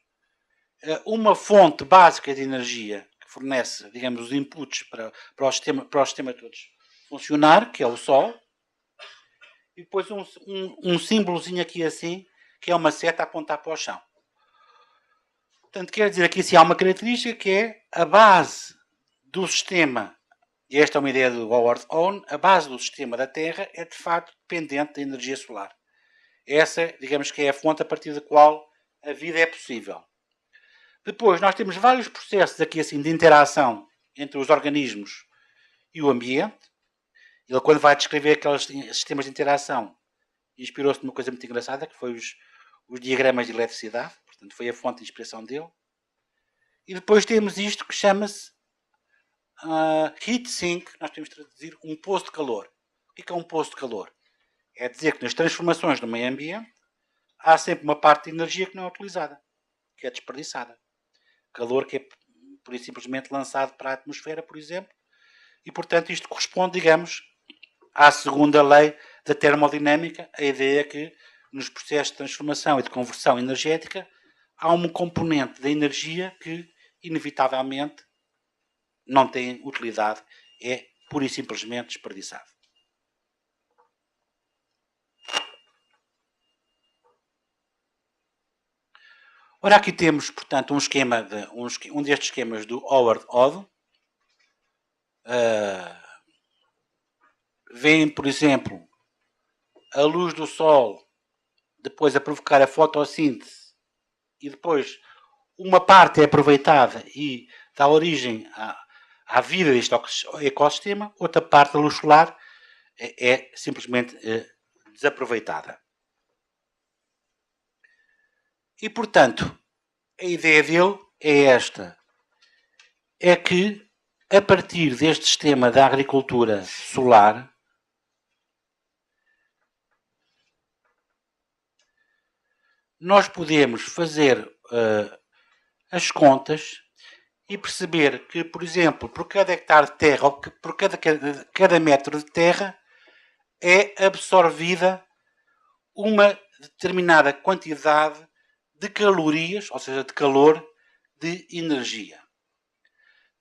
Uma fonte básica de energia que fornece, digamos, os inputs para o sistema todos funcionar, que é o Sol, e depois um símbolozinho aqui assim, que é uma seta a apontar para o chão. Portanto, quer dizer aqui assim, há uma característica que é a base do sistema, e esta é uma ideia do Howard Owen, a base do sistema da Terra é de facto dependente da energia solar. Essa, digamos que é a fonte a partir da qual a vida é possível. Depois, nós temos vários processos aqui assim de interação entre os organismos e o ambiente. Ele, quando vai descrever aqueles sistemas de interação, inspirou-se numa coisa muito engraçada, que foi os diagramas de eletricidade. Portanto, foi a fonte de inspiração dele. E depois temos isto que chama-se heat sink, nós temos de traduzir um poço de calor. O que é um poço de calor? É dizer que nas transformações do meio ambiente há sempre uma parte de energia que não é utilizada, que é desperdiçada. Calor que é por isso simplesmente lançado para a atmosfera, por exemplo, e portanto isto corresponde, digamos, à segunda lei da termodinâmica, a ideia que nos processos de transformação e de conversão energética há um componente da energia que inevitavelmente não tem utilidade, é pura e simplesmente desperdiçado. Ora, aqui temos, portanto, um destes esquemas do Howard Oden. Vêem, por exemplo, a luz do Sol depois a provocar a fotossíntese e depois uma parte é aproveitada e dá origem à vida deste ecossistema, outra parte da luz solar é simplesmente desaproveitada. E, portanto, a ideia dele é esta. É que, a partir deste sistema da agricultura solar, nós podemos fazer as contas e perceber que, por exemplo, por cada hectare de terra ou por cada metro de terra é absorvida uma determinada quantidade de calorias, ou seja, de calor, de energia.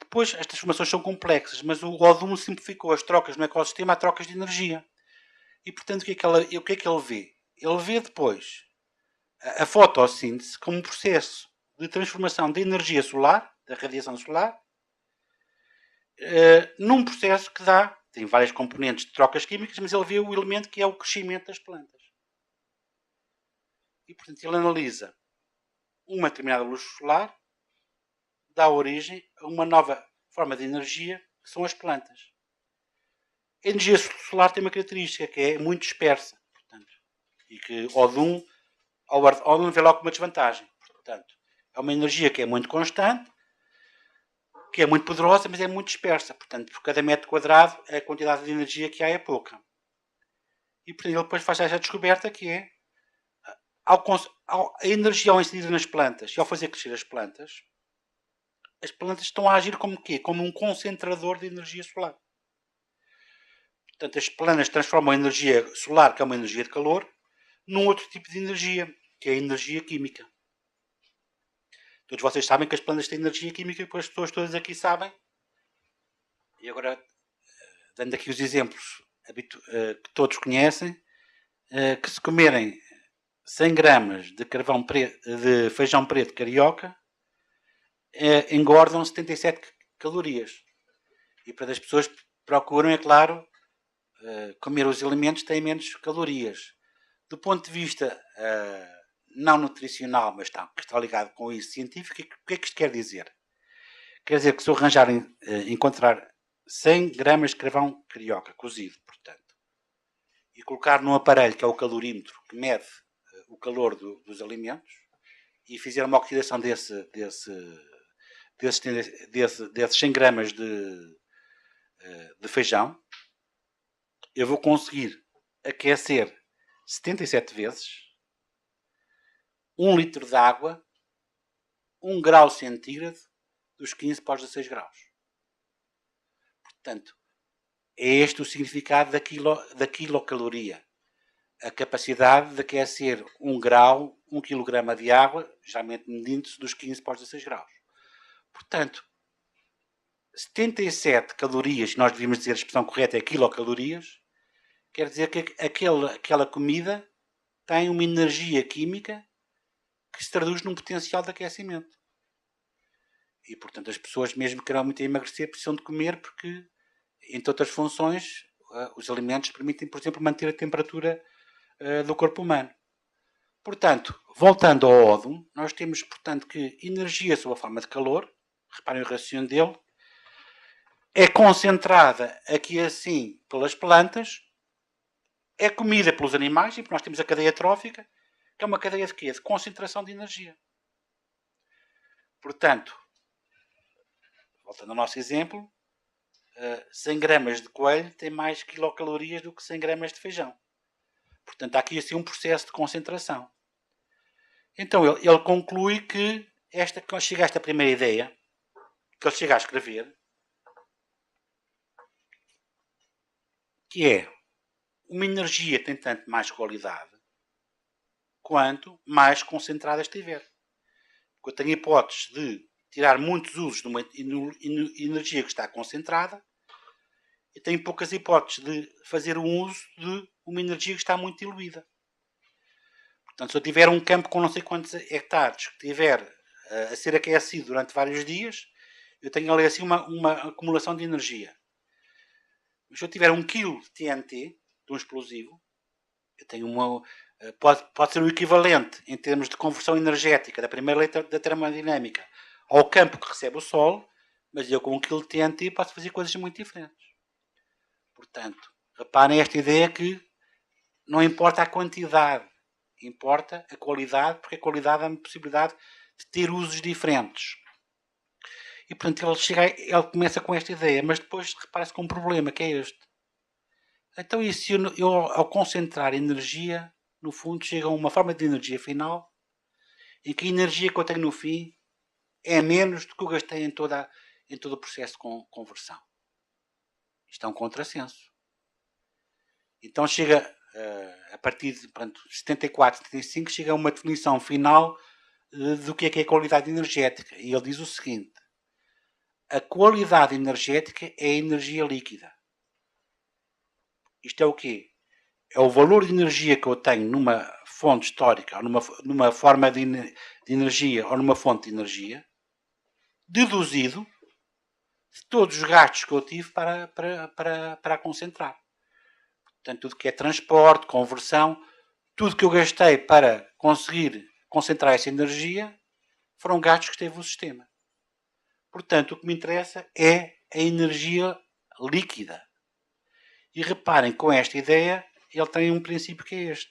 Depois, estas transformações são complexas, mas o Odum simplificou as trocas no ecossistema a trocas de energia. E, portanto, o que é que ele vê? Ele vê depois a fotossíntese como um processo de transformação da energia solar, da radiação solar, num processo que tem várias componentes de trocas químicas, mas ele vê o elemento que é o crescimento das plantas. E, portanto, ele analisa uma determinada luz solar, dá origem a uma nova forma de energia, que são as plantas. A energia solar tem uma característica, que é muito dispersa, portanto, e que Howard Oden vê logo uma desvantagem. Portanto, é uma energia que é muito constante, que é muito poderosa, mas é muito dispersa. Portanto, por cada metro quadrado, a quantidade de energia que há é pouca. E, portanto, ele depois faz essa descoberta que é a energia ao incidir nas plantas e ao fazer crescer as plantas estão a agir como quê? Como um concentrador de energia solar. Portanto, as plantas transformam a energia solar, que é uma energia de calor, num outro tipo de energia, que é a energia química. Todos vocês sabem que as plantas têm energia química, porque as pessoas todas aqui sabem. E agora, dando aqui os exemplos que todos conhecem, que se comerem 100 gramas de feijão preto carioca, engordam 77 calorias. E para as pessoas procuram, é claro, comer os alimentos que têm menos calorias. Do ponto de vista não nutricional, mas que está ligado com isso científico, o que é que isto quer dizer? Quer dizer que se eu encontrar 100 gramas de carvão carioca cozido, portanto, e colocar num aparelho que é o calorímetro, que mede o calor dos alimentos, e fizer uma oxidação desses 100 gramas de feijão, eu vou conseguir aquecer 77 vezes 1 litro de água, 1 grau centígrado, dos 15 para os 16 graus. Portanto, é este o significado da quilocaloria. A capacidade de aquecer 1 grau, 1 kg de água, geralmente medindo-se dos 15 para os 16 graus. Portanto, 77 calorias, nós devíamos dizer a expressão correta é quilocalorias, quer dizer que aquela comida tem uma energia química que se traduz num potencial de aquecimento. E, portanto, as pessoas, mesmo que queiram muito emagrecer, precisam de comer porque, entre outras funções, os alimentos permitem, por exemplo, manter a temperatura do corpo humano. Portanto, voltando ao ódum, nós temos, portanto, que energia sob a forma de calor, reparem o raciocínio dele, é concentrada aqui assim pelas plantas, é comida pelos animais, e nós temos a cadeia trófica, que é uma cadeia de quê? De concentração de energia. Portanto, voltando ao nosso exemplo, 100 gramas de coelho tem mais quilocalorias do que 100 gramas de feijão. Portanto, há aqui assim um processo de concentração. Então, ele conclui que quando chega a esta primeira ideia, que ele chega a escrever, que é uma energia tem tanto mais qualidade quanto mais concentrada estiver. Porque eu tenho a hipótese de tirar muitos usos de uma energia que está concentrada e tenho poucas hipóteses de fazer um uso de uma energia que está muito diluída. Portanto, se eu tiver um campo com não sei quantos hectares que estiver a ser aquecido durante vários dias, eu tenho ali assim uma acumulação de energia. Mas se eu tiver 1 kg de TNT, de um explosivo, eu tenho pode ser o equivalente em termos de conversão energética da primeira lei da termodinâmica ao campo que recebe o Sol, mas eu com 1 kg de TNT posso fazer coisas muito diferentes. Portanto, reparem esta ideia que não importa a quantidade, importa a qualidade, porque a qualidade dá-me a possibilidade de ter usos diferentes. E, portanto, ele começa com esta ideia, mas depois repara-se com um problema, que é este. Então, e se eu, ao concentrar energia, no fundo, chega a uma forma de energia final, em que a energia que eu tenho no fim é menos do que eu gastei em todo o processo de conversão. Isto é um contrassenso. Então, chega, a partir de 74, 75, chega a uma definição final do que é qualidade energética. E ele diz o seguinte: a qualidade energética é a energia líquida. Isto é o quê? É o valor de energia que eu tenho numa fonte histórica, ou numa forma de energia, ou numa fonte de energia, deduzido de todos os gastos que eu tive para a concentrar. Portanto, tudo que é transporte, conversão, tudo que eu gastei para conseguir concentrar essa energia, foram gastos que teve o sistema. Portanto, o que me interessa é a energia líquida. E reparem, com esta ideia, ele tem um princípio que é este.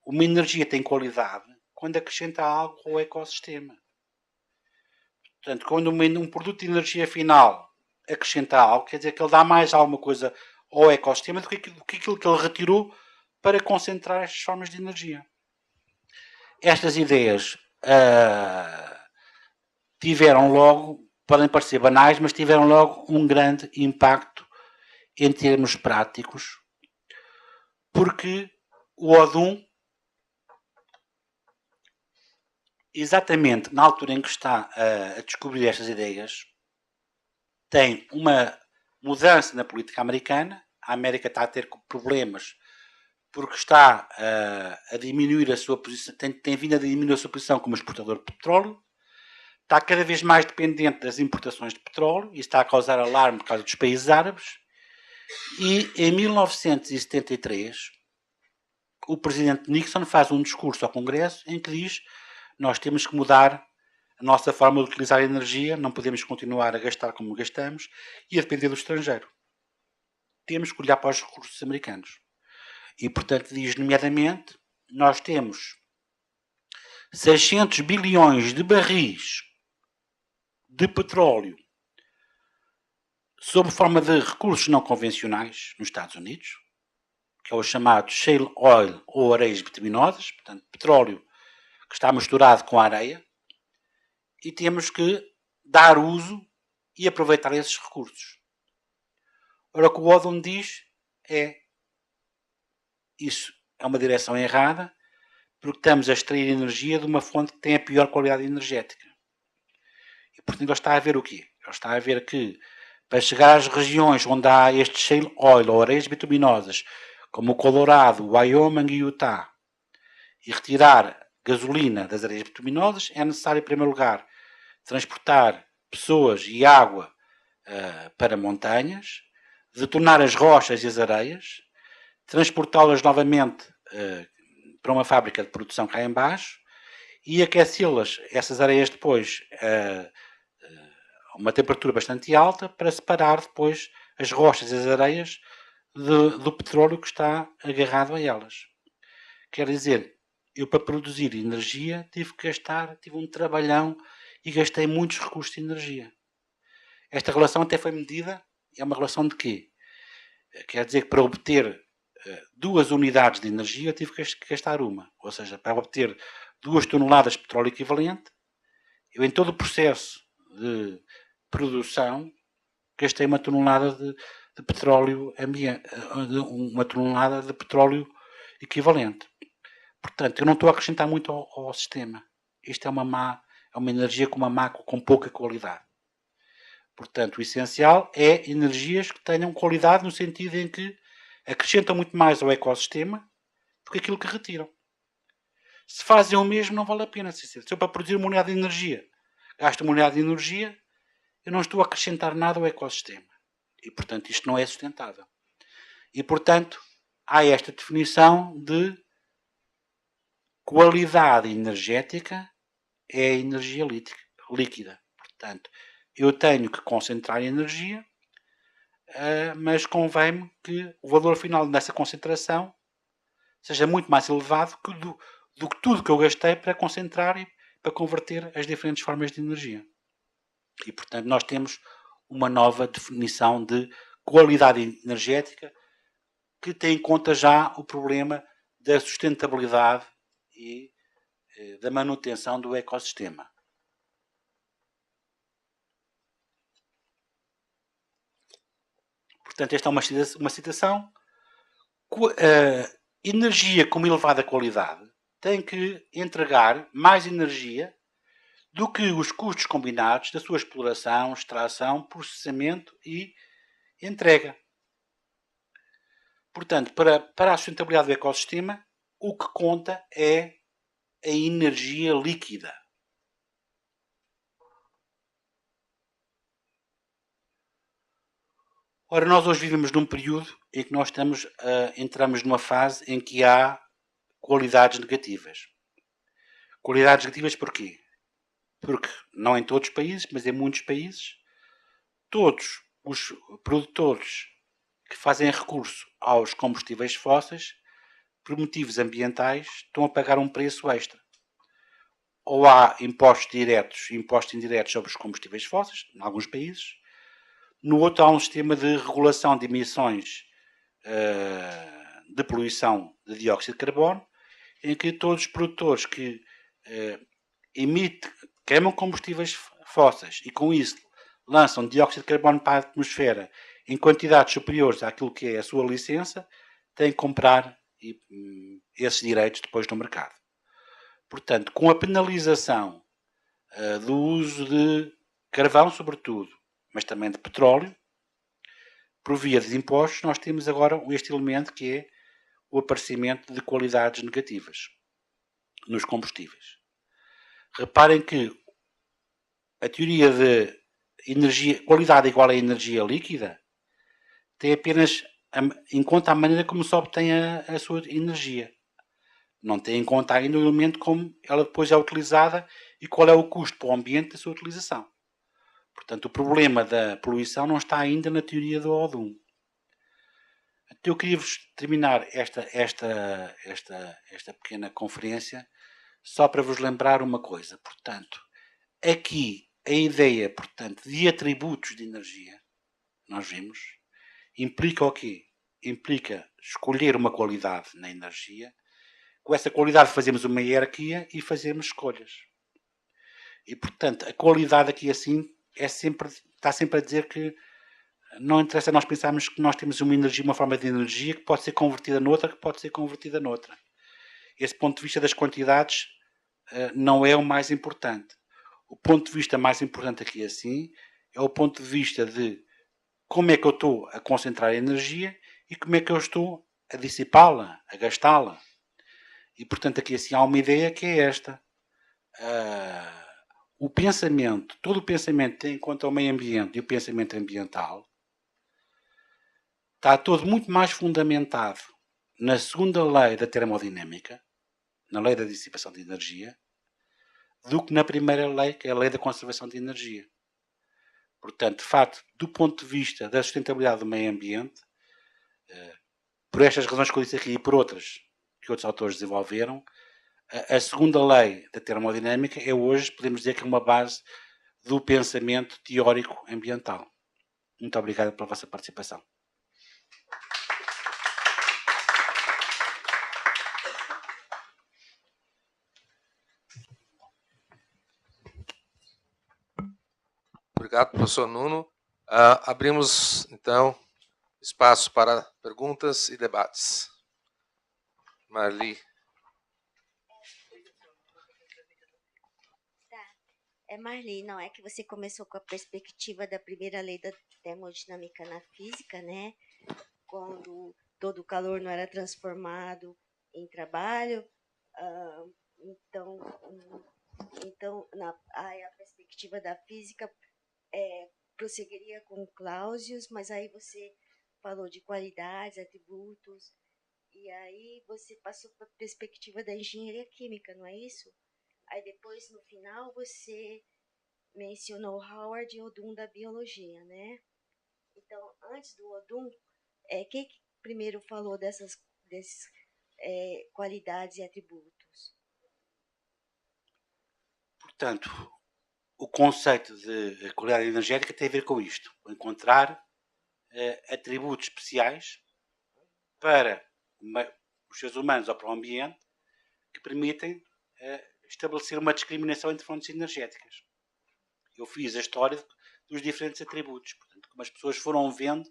Uma energia tem qualidade quando acrescenta algo ao ecossistema. Portanto, quando um produto de energia final acrescenta algo, quer dizer que ele dá mais alguma coisa ao ecossistema do que aquilo que ele retirou para concentrar estas formas de energia. Estas ideias tiveram logo, podem parecer banais, mas tiveram logo um grande impacto em termos práticos, porque o Odum, exatamente na altura em que está a descobrir estas ideias, tem uma mudança na política americana. A América está a ter problemas porque está a diminuir a sua posição, tem vindo a diminuir a sua posição como exportador de petróleo, está cada vez mais dependente das importações de petróleo e está a causar alarme por causa dos países árabes. E em 1973, o presidente Nixon faz um discurso ao Congresso em que diz: nós temos que mudar a nossa forma de utilizar a energia, não podemos continuar a gastar como gastamos e a depender do estrangeiro. Temos que olhar para os recursos americanos. E, portanto, diz nomeadamente, nós temos 600 bilhões de barris de petróleo sob forma de recursos não convencionais nos Estados Unidos, que é o chamado shale oil ou areias bituminosas, portanto, petróleo que está misturado com a areia, e temos que dar uso e aproveitar esses recursos. Ora, o que o Odum diz é isso é uma direção errada, porque estamos a extrair energia de uma fonte que tem a pior qualidade energética. E, portanto, ele está a ver o quê? Ele está a ver que, para chegar às regiões onde há este shale oil ou areias bituminosas, como o Colorado, o Wyoming e o Utah, e retirar gasolina das areias bituminosas, é necessário, em primeiro lugar, transportar pessoas e água para montanhas, detonar as rochas e as areias, transportá-las novamente para uma fábrica de produção cá em baixo e aquecê-las, essas areias depois, a uma temperatura bastante alta, para separar depois as rochas e as areias do petróleo que está agarrado a elas. Quer dizer, eu para produzir energia tive um trabalhão e gastei muitos recursos de energia. Esta relação até foi medida, é uma relação de quê? Quer dizer que para obter 2 unidades de energia eu tive que gastar uma. Ou seja, para obter 2 toneladas de petróleo equivalente, eu em todo o processo de produção gastei uma tonelada de petróleo uma tonelada de petróleo equivalente. Portanto, eu não estou a acrescentar muito ao sistema. Isto é uma energia com pouca qualidade. Portanto, o essencial é energias que tenham qualidade no sentido em que acrescentam muito mais ao ecossistema do que aquilo que retiram. Se fazem o mesmo, não vale a pena. Se eu para produzir uma unidade de energia gasto uma unidade de energia, eu não estou a acrescentar nada ao ecossistema. E, portanto, isto não é sustentável. E, portanto, há esta definição de qualidade energética é a energia líquida. Portanto, eu tenho que concentrar energia, mas convém-me que o valor final dessa concentração seja muito mais elevado do que tudo que eu gastei para concentrar e para converter as diferentes formas de energia. E, portanto, nós temos uma nova definição de qualidade energética que tem em conta já o problema da sustentabilidade e da manutenção do ecossistema. Portanto, esta é uma citação. Energia com elevada qualidade tem que entregar mais energia do que os custos combinados da sua exploração, extração, processamento e entrega. Portanto, para a sustentabilidade do ecossistema, o que conta é a energia líquida. Ora, nós hoje vivemos num período em que nós entramos numa fase em que há qualidades negativas. Qualidades negativas porquê? Porque não em todos os países, mas em muitos países, todos os produtores que fazem recurso aos combustíveis fósseis, por motivos ambientais, estão a pagar um preço extra. Ou há impostos diretos e impostos indiretos sobre os combustíveis fósseis, em alguns países. No outro há um sistema de regulação de emissões de poluição de dióxido de carbono, em que todos os produtores que queimam combustíveis fósseis e com isso lançam dióxido de carbono para a atmosfera em quantidades superiores àquilo que é a sua licença, têm que comprar esses direitos depois no mercado. Portanto, com a penalização do uso de carvão, sobretudo, mas também de petróleo, por via de impostos, nós temos agora este elemento que é o aparecimento de qualidades negativas nos combustíveis. Reparem que a teoria de qualidade igual a energia líquida tem apenas em conta a maneira como se obtém a sua energia. Não tem em conta ainda o elemento como ela depois é utilizada e qual é o custo para o ambiente da sua utilização. Portanto, o problema da poluição não está ainda na teoria do Odum. Então, eu queria-vos terminar esta pequena conferência só para vos lembrar uma coisa. Portanto, aqui a ideia, portanto, de atributos de energia, nós vimos, implica o quê? Implica escolher uma qualidade na energia com essa qualidade fazemos uma hierarquia e fazemos escolhas. E, portanto, a qualidade aqui assim está sempre a dizer que não interessa nós pensarmos que nós temos uma energia, uma forma de energia que pode ser convertida noutra, que pode ser convertida noutra. Esse ponto de vista das quantidades não é o mais importante. O ponto de vista mais importante aqui assim é o ponto de vista de como é que eu estou a concentrar a energia e como é que eu estou a dissipá-la, a gastá-la. E, portanto, aqui assim há uma ideia que é esta. O pensamento, todo o pensamento tem em conta o meio ambiente e o pensamento ambiental, está todo muito mais fundamentado na segunda lei da termodinâmica, na lei da dissipação de energia, do que na primeira lei, que é a lei da conservação de energia. Portanto, de facto, do ponto de vista da sustentabilidade do meio ambiente, por estas razões que eu disse aqui e por outras que outros autores desenvolveram, a segunda lei da termodinâmica é hoje, podemos dizer que é uma base do pensamento teórico ambiental. Muito obrigado pela vossa participação. Obrigado, professor Nuno. Abrimos, então, espaço para perguntas e debates. Marli. É, Marli, não é que você começou com a perspectiva da primeira lei da termodinâmica na física, né? Quando todo o calor não era transformado em trabalho. Então a perspectiva da física prosseguiria com Clausius, mas aí você falou de qualidades, atributos, e aí você passou para a perspectiva da engenharia química, não é isso? Aí depois, no final, você mencionou Howard e Odum da biologia, né? Então, antes do Odum, quem que primeiro falou desses qualidades e atributos? Portanto, o conceito de qualidade energética tem a ver com isto. Encontrar atributos especiais para os seres humanos ou para o ambiente que permitem estabelecer uma discriminação entre fontes energéticas. Eu fiz a história dos diferentes atributos. Portanto, como as pessoas foram vendo,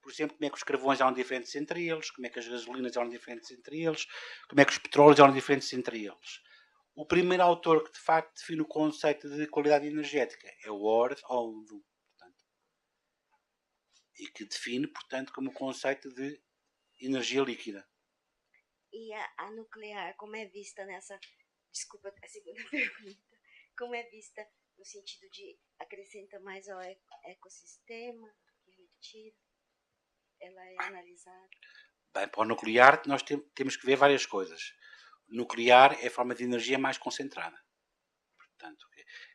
por exemplo, como é que os carvões eram diferentes entre eles, como é que as gasolinas eram diferentes entre eles, como é que os petróleos eram diferentes entre eles. O primeiro autor que, de facto, define o conceito de qualidade energética é o Howard Odum, e que define, portanto, como o conceito de energia líquida. E a nuclear, como é vista nessa... Desculpa a segunda pergunta. Como é vista no sentido de acrescenta mais ao ecossistema, que retira? Ela é analisada? Bem, para o nuclear nós temos que ver várias coisas. O nuclear é a forma de energia mais concentrada. Portanto,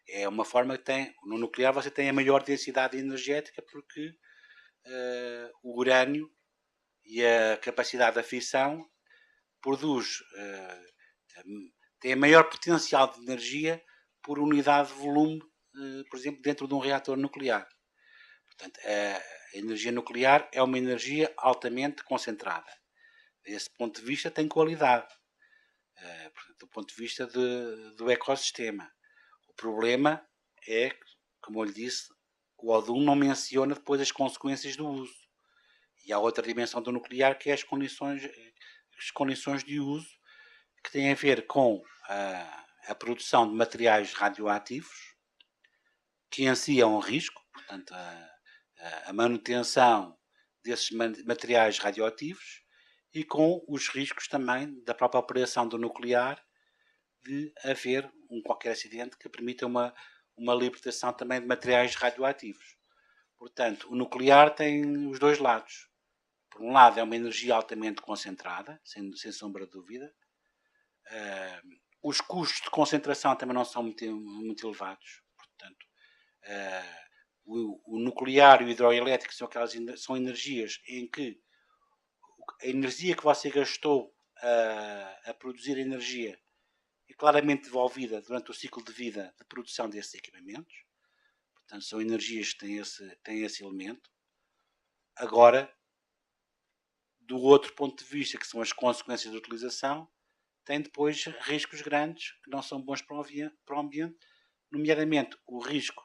é uma forma que tem... No nuclear você tem a maior densidade energética porque o urânio e a capacidade da fissão produz... tem a maior potencial de energia por unidade de volume, por exemplo, dentro de um reator nuclear. Portanto, a energia nuclear é uma energia altamente concentrada. Desse ponto de vista tem qualidade. Portanto, do ponto de vista do ecossistema. O problema é, como eu lhe disse, o Odum não menciona depois as consequências do uso. E há outra dimensão do nuclear que é as condições de uso que têm a ver com a produção de materiais radioativos, que em si é um risco, portanto, a manutenção desses materiais radioativos e com os riscos também da própria operação do nuclear de haver qualquer acidente que permita uma libertação também de materiais radioativos. Portanto, o nuclear tem os dois lados. Por um lado, é uma energia altamente concentrada, sem sombra de dúvida. Os custos de concentração também não são muito elevados. Portanto, o nuclear e o hidroelétrico são energias em que a energia que você gastou a produzir energia é claramente devolvida durante o ciclo de vida de produção desses equipamentos. Portanto, são energias que têm esse elemento. Agora, do outro ponto de vista, que são as consequências da utilização, tem depois riscos grandes que não são bons para o ambiente, nomeadamente o risco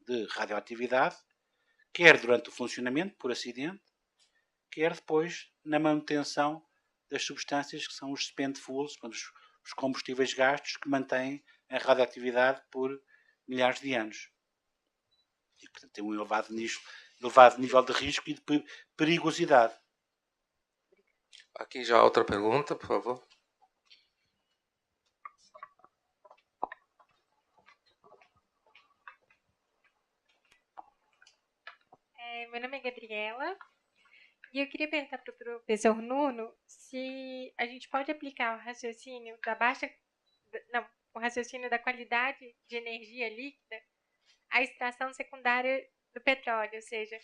de radioatividade, quer durante o funcionamento, por acidente, quer depois na manutenção das substâncias que são os spent fuels, os combustíveis gastos que mantêm a radioatividade por milhares de anos. E, portanto, tem um elevado nível de risco e de perigosidade. Aqui já outra pergunta, por favor. Meu nome é Gabriela e eu queria perguntar para o professor Nuno se a gente pode aplicar o raciocínio o raciocínio da qualidade de energia líquida à extração secundária do petróleo, ou seja,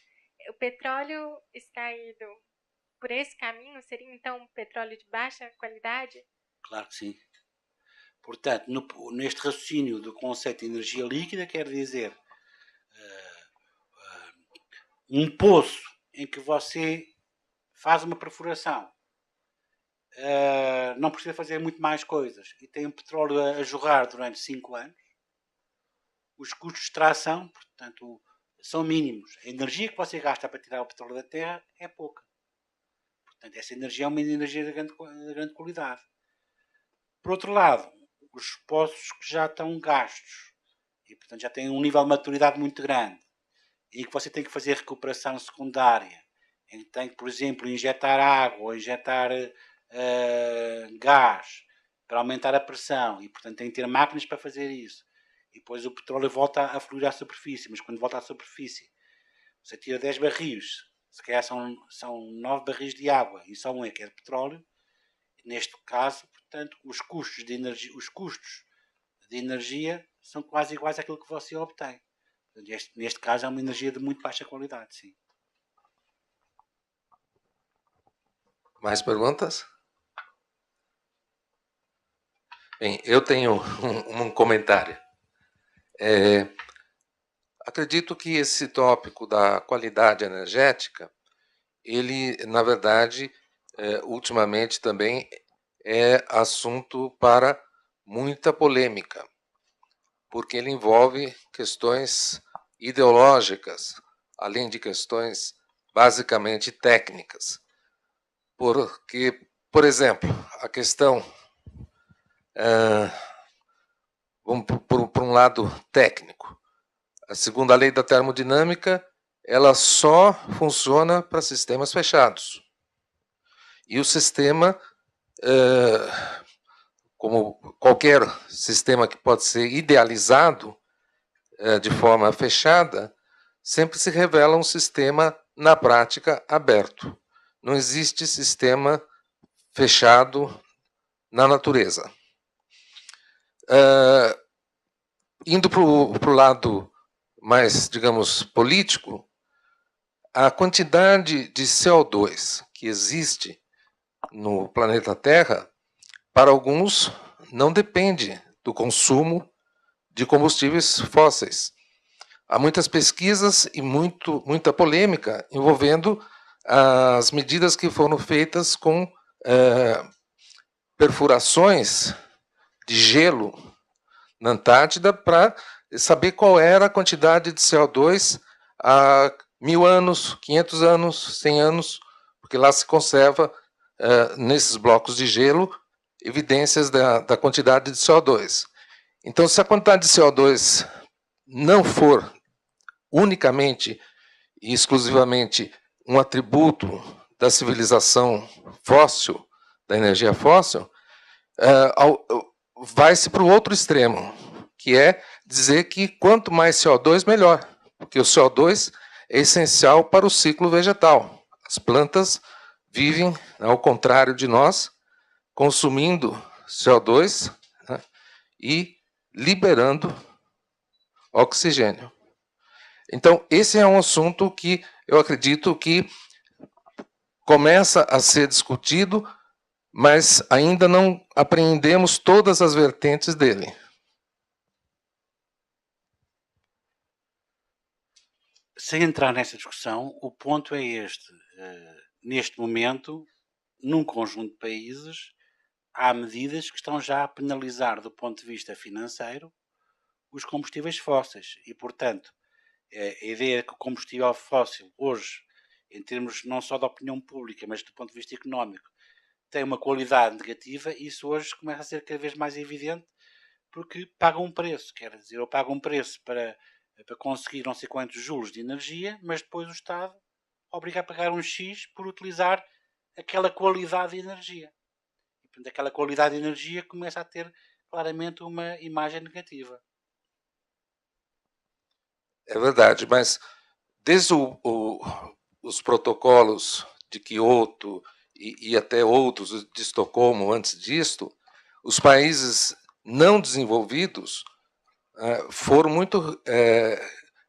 o petróleo extraído por esse caminho seria então um petróleo de baixa qualidade? Claro que sim. Portanto, neste raciocínio do conceito de energia líquida, quer dizer um poço em que você faz uma perfuração, não precisa fazer muito mais coisas e tem um petróleo a jorrar durante 5 anos, os custos de extração, portanto, são mínimos. A energia que você gasta para tirar o petróleo da terra é pouca. Portanto, essa energia é uma energia de grande qualidade. Por outro lado, os poços que já estão gastos e, portanto, já têm um nível de maturidade muito grande e que você tem que fazer recuperação secundária, em que tem que, por exemplo, injetar água ou injetar gás para aumentar a pressão e, portanto, tem que ter máquinas para fazer isso. E depois o petróleo volta a fluir à superfície, mas quando volta à superfície, você tira 10 barris, se calhar são 9 barris de água e só um é que é de petróleo. Neste caso, portanto, os custos de energia são quase iguais àquilo que você obtém. Neste caso é uma energia de muito baixa qualidade, sim. Mais perguntas? Bem, eu tenho um comentário. Acredito que esse tópico da qualidade energética, ele, na verdade, ultimamente também é assunto para muita polêmica, porque ele envolve questões ideológicas, além de questões basicamente técnicas. Porque, por exemplo, a questão, vamos por um lado técnico, a segunda lei da termodinâmica, ela só funciona para sistemas fechados. E o sistema, como qualquer sistema que pode ser idealizado de forma fechada, sempre se revela um sistema, na prática, aberto. Não existe sistema fechado na natureza. Indo para o lado mais, digamos, político, a quantidade de CO2 que existe no planeta Terra, para alguns, não depende do consumo de combustíveis fósseis. Há muitas pesquisas e muita polêmica envolvendo as medidas que foram feitas com perfurações de gelo na Antártida para saber qual era a quantidade de CO2 há 1000 anos, 500 anos, 100 anos, porque lá se conserva, nesses blocos de gelo, evidências da quantidade de CO2. Então, se a quantidade de CO2 não for unicamente e exclusivamente um atributo da civilização fóssil, da energia fóssil, vai-se para o outro extremo, que é dizer que quanto mais CO2, melhor, porque o CO2 é essencial para o ciclo vegetal. As plantas vivem, ao contrário de nós, consumindo CO2, né, e liberando oxigênio. Então, esse é um assunto que eu acredito que começa a ser discutido, mas ainda não apreendemos todas as vertentes dele. Sem entrar nessa discussão, o ponto é este. Neste momento, num conjunto de países, há medidas que estão já a penalizar do ponto de vista financeiro os combustíveis fósseis e, portanto, a ideia de que o combustível fóssil hoje, em termos não só da opinião pública, mas do ponto de vista económico, tem uma qualidade negativa, isso hoje começa a ser cada vez mais evidente porque pagam um preço, quer dizer, eu pago um preço para conseguir não sei quantos joules de energia, mas depois o Estado obriga a pagar um X por utilizar aquela qualidade de energia. E, portanto, aquela qualidade de energia começa a ter claramente uma imagem negativa. É verdade, mas desde os protocolos de Kyoto e até outros de Estocolmo antes disto, os países não desenvolvidos foram muito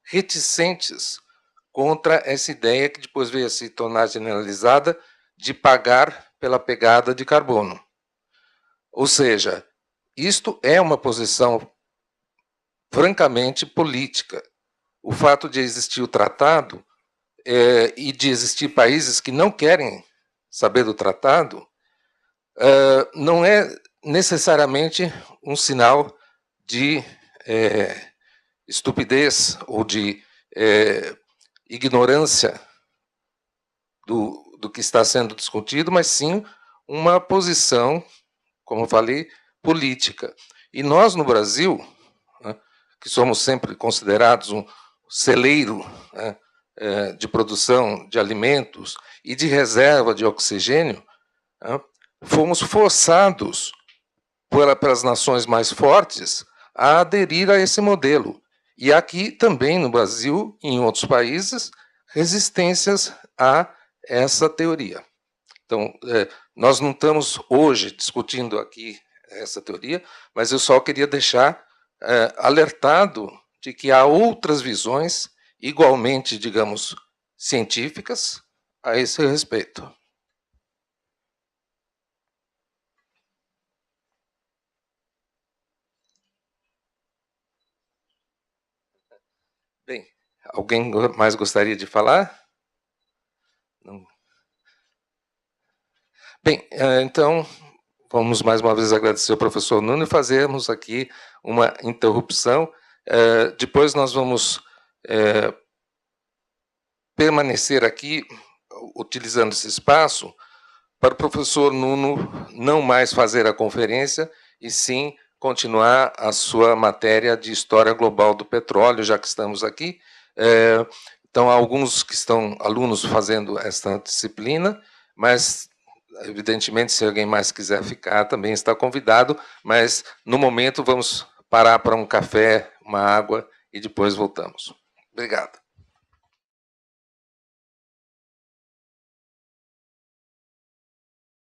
reticentes contra essa ideia que depois veio a se tornar generalizada de pagar pela pegada de carbono. Ou seja, isto é uma posição francamente política. O fato de existir o tratado e de existir países que não querem saber do tratado não é necessariamente um sinal de estupidez ou de ignorância do que está sendo discutido, mas sim uma posição, como eu falei, política. E nós, no Brasil, que somos sempre considerados um celeiro de produção de alimentos e de reserva de oxigênio, fomos forçados pelas nações mais fortes a aderir a esse modelo. E aqui também no Brasil e em outros países, resistências a essa teoria. Então, nós não estamos hoje discutindo aqui essa teoria, mas eu só queria deixar alertado de que há outras visões igualmente, digamos, científicas a esse respeito. Bem, alguém mais gostaria de falar? Não. Bem, então, vamos mais uma vez agradecer ao professor Nuno e fazermos aqui uma interrupção. Depois nós vamos permanecer aqui, utilizando esse espaço, para o professor Nuno não mais fazer a conferência, e sim continuar a sua matéria de História Global do Petróleo, já que estamos aqui. Então, há alguns que estão alunos fazendo esta disciplina, mas, evidentemente, se alguém mais quiser ficar, também está convidado, mas, no momento, vamos parar para um café, uma água, e depois voltamos. Obrigado.